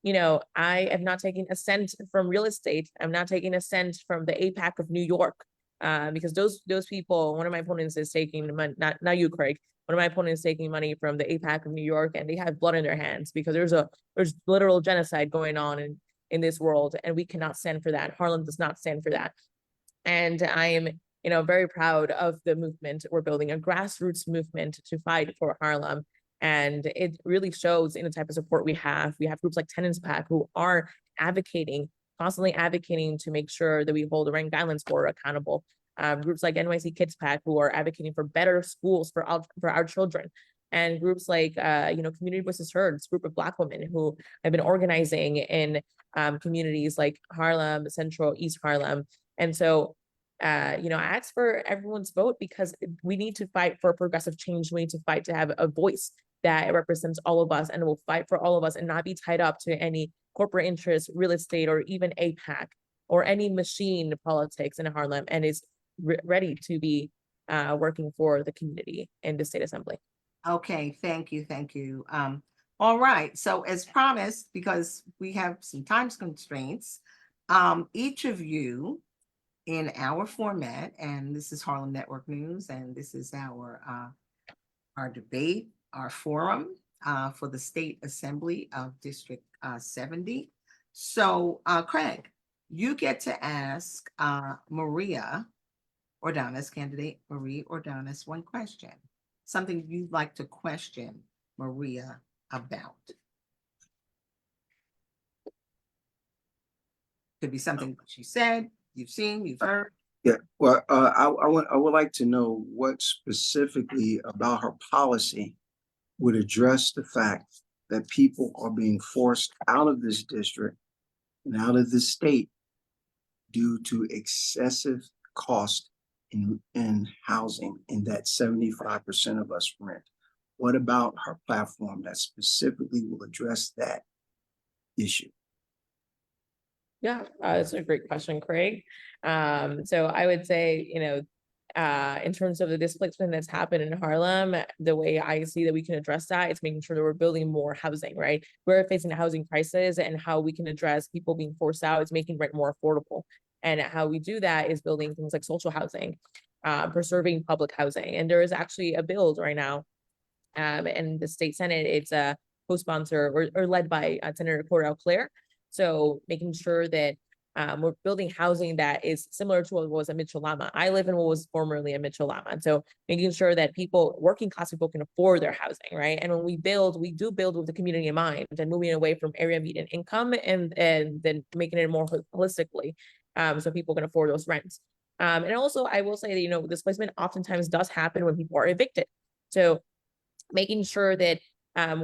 I am not taking a cent from real estate. I'm not taking a cent from the APAC of New York, because those people, one of my opponents is taking money, not you, Craig. One of my opponents is taking money from the APAC of New York, and they have blood in their hands because there's literal genocide going on in this world, and we cannot stand for that. Harlem does not stand for that. And I am, very proud of the movement. We're building a grassroots movement to fight for Harlem. And it really shows in the type of support we have. We have groups like Tenants PAC who are constantly advocating to make sure that we hold the rank guidelines for accountable. Groups like NYC Kids PAC who are advocating for better schools for our children. And groups like, Community Voices Heard, this group of Black women who have been organizing in communities like Harlem, Central, East Harlem. And so, I ask for everyone's vote because we need to fight for progressive change. We need to fight to have a voice that represents all of us and will fight for all of us and not be tied up to any corporate interests, real estate, or even APAC or any machine politics in Harlem, and is ready to be working for the community in the state assembly. Okay, thank you, thank you. All right, so as promised, because we have some time constraints, each of you in our format, and this is Harlem Network News, and this is our debate, our forum for the State Assembly of District 70. So, Craig, you get to ask Maria Ordonez, candidate Marie Ordonez, one question, something you'd like to question Maria about. Could be something she said, you've seen, you've heard. Yeah, well, I would like to know what specifically about her policy would address the fact that people are being forced out of this district and out of this state due to excessive cost in housing, and that 75% of us rent. What about her platform that specifically will address that issue? Yeah, that's a great question, Craig. So I would say, in terms of the displacement that's happened in Harlem, the way I see that we can address that is making sure that we're building more housing, right? We're facing a housing crisis, and how we can address people being forced out is making rent more affordable. And how we do that is building things like social housing, preserving public housing. And there is actually a bill right now in the state Senate. It's a co-sponsor or led by Senator Cordell Claire. So making sure that we're building housing that is similar to what was at Mitchell-Lama. I live in what was formerly a Mitchell-Lama. And so making sure that working class people can afford their housing, right? And when we do build with the community in mind, and moving away from area median income and then making it more holistically, so people can afford those rents. And also I will say that, displacement oftentimes does happen when people are evicted. So making sure that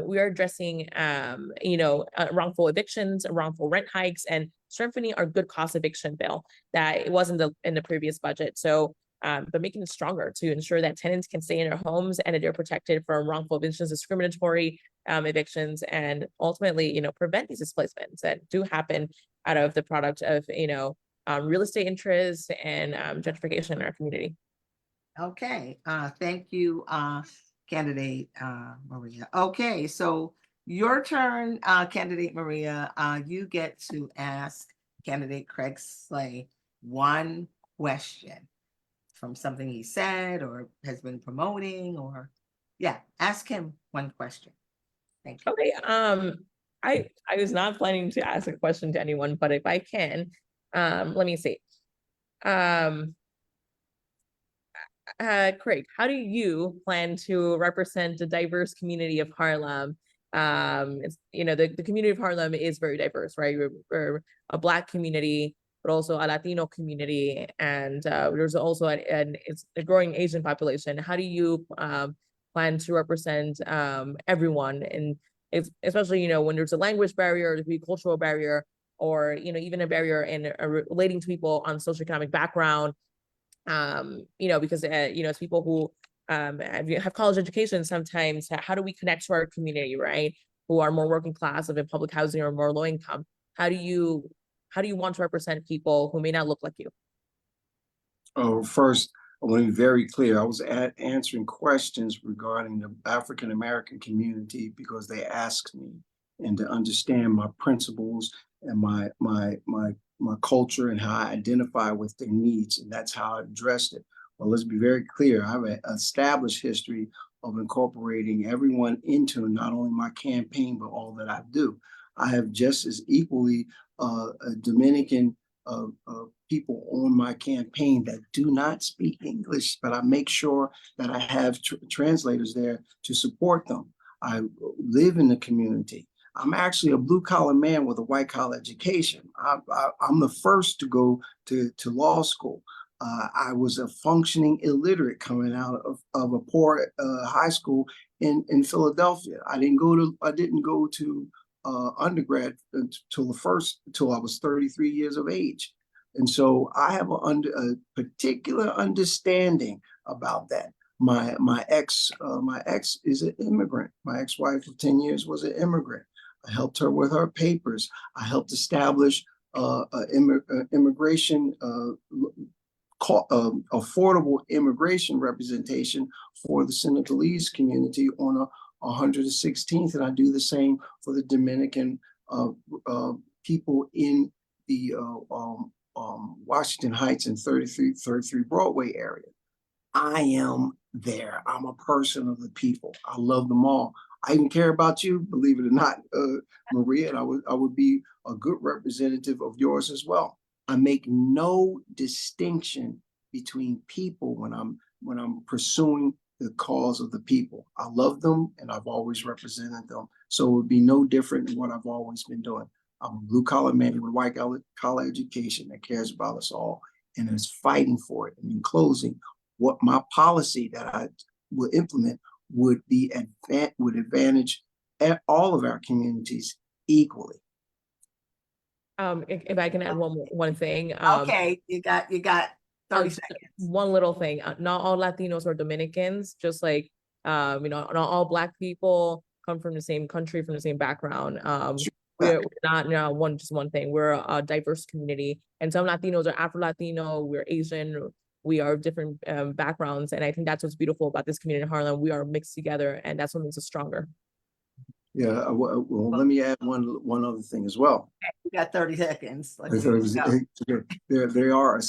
we are addressing, wrongful evictions, wrongful rent hikes, and strengthening our good cost eviction bill that it wasn't in the previous budget. So, but making it stronger to ensure that tenants can stay in their homes and that they're protected from wrongful evictions, discriminatory evictions, and ultimately, prevent these displacements that do happen out of the product of, real estate interests and gentrification in our community. Okay, thank you, candidate Maria. Okay, so your turn, candidate Maria. You get to ask candidate Craig Schley one question from something he said or has been promoting, or ask him one question. Thank you. Okay, I was not planning to ask a question to anyone, but if I can, let me see. Craig, how do you plan to represent the diverse community of Harlem? It's, the community of Harlem is very diverse, right? We're a Black community, but also a Latino community, and there's also it's a growing Asian population. How do you plan to represent everyone, and especially when there's a language barrier, there's a cultural barrier, or even a barrier in relating to people on socioeconomic background? Because as people who have college education, sometimes how do we connect to our community, right? Who are more working class, live in public housing, or more low income? How do you want to represent people who may not look like you? Oh, first, I want to be very clear. I was answering questions regarding the African American community because they asked me, and to understand my principles and my culture and how I identify with their needs. And that's how I addressed it. Well, let's be very clear. I have an established history of incorporating everyone into not only my campaign, but all that I do. I have just as equally a Dominican people on my campaign that do not speak English, but I make sure that I have translators there to support them. I live in the community. I'm actually a blue collar man with a white collar education. I'm the first to go to law school. I was a functioning illiterate coming out of a poor high school in Philadelphia. I didn't go to undergrad until I was 33 years of age. And so I have a particular understanding about that. My ex is an immigrant. My ex-wife of 10 years was an immigrant. I helped her with her papers. I helped establish immigration, affordable immigration representation for the Senegalese community on 116th, and I do the same for the Dominican people in the Washington Heights and 33 Broadway area. I am there. I'm a person of the people. I love them all. I even care about you, believe it or not, Maria, and I would be a good representative of yours as well. I make no distinction between people when I'm pursuing the cause of the people. I love them and I've always represented them. So it would be no different than what I've always been doing. I'm a blue collar man with white collar education that cares about us all and is fighting for it. And in closing, what my policy that I will implement would advantage all of our communities equally. If I can add one thing. Okay, you got 30 seconds. One little thing. Not all Latinos are Dominicans, just like not all Black people come from the same country, from the same background. We're not one thing. We're a diverse community, and some Latinos are Afro-Latino, we're Asian, we are different backgrounds, and I think that's what's beautiful about this community in Harlem. We are mixed together, and that's what makes us stronger. Yeah, well, let me add one other thing as well. You got 30 seconds. They are a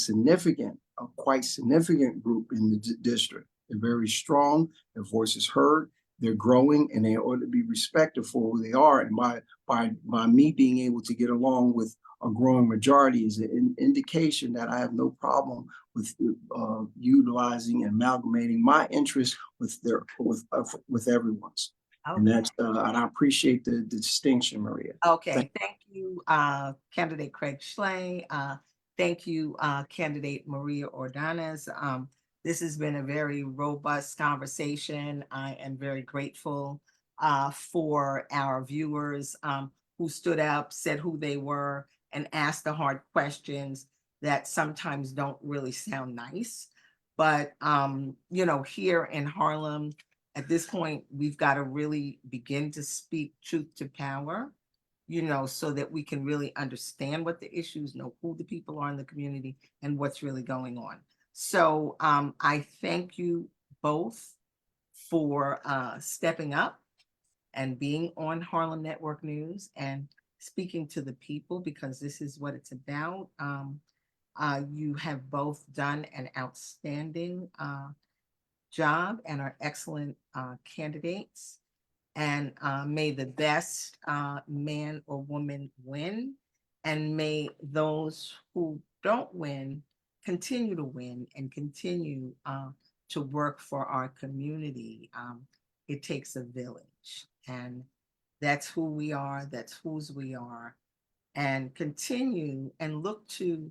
quite significant group in the district. They're very strong, their voice is heard, they're growing, and they ought to be respected for who they are. And by me being able to get along with a growing majority is an indication that I have no problem with utilizing and amalgamating my interests with everyone's. Okay. And that's and I appreciate the distinction, Maria. Okay, thank you, candidate Craig Schley. Thank you, candidate Maria Ordonez. This has been a very robust conversation. I am very grateful for our viewers who stood up, said who they were, and asked the hard questions that sometimes don't really sound nice. But here in Harlem, at this point, we've got to really begin to speak truth to power, so that we can really understand what the issues, know who the people are in the community and what's really going on. So I thank you both for stepping up and being on Harlem Network News and speaking to the people, because this is what it's about. You have both done an outstanding job and are excellent candidates, and may the best man or woman win, and may those who don't win continue to win and continue to work for our community. It takes a village, and that's who we are, that's whose we are, and continue and look to,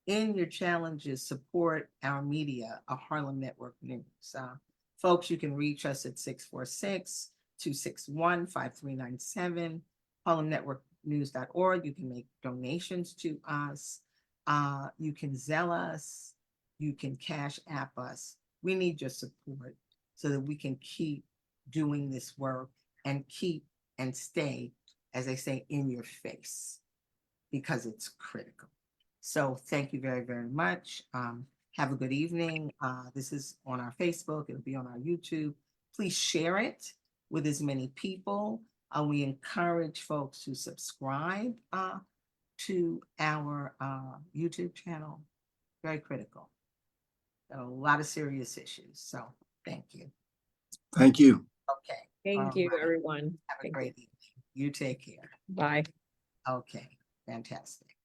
in your challenges, support our media, a Harlem Network News. Folks, you can reach us at 646-261-5397, harlemnetworknews.org. You can make donations to us. You can Zelle us. You can Cash App us. We need your support so that we can keep doing this work and keep and stay, as I say, in your face, because it's critical. So thank you very, very much. Have a good evening. This is on our Facebook. It'll be on our YouTube. Please share it with as many people. We encourage folks to subscribe to our YouTube channel. Very critical. Got a lot of serious issues. So thank you. Thank you. Okay. Thank All you, right. everyone. Have a Thank you. great evening. You take care. Bye. Okay. Fantastic.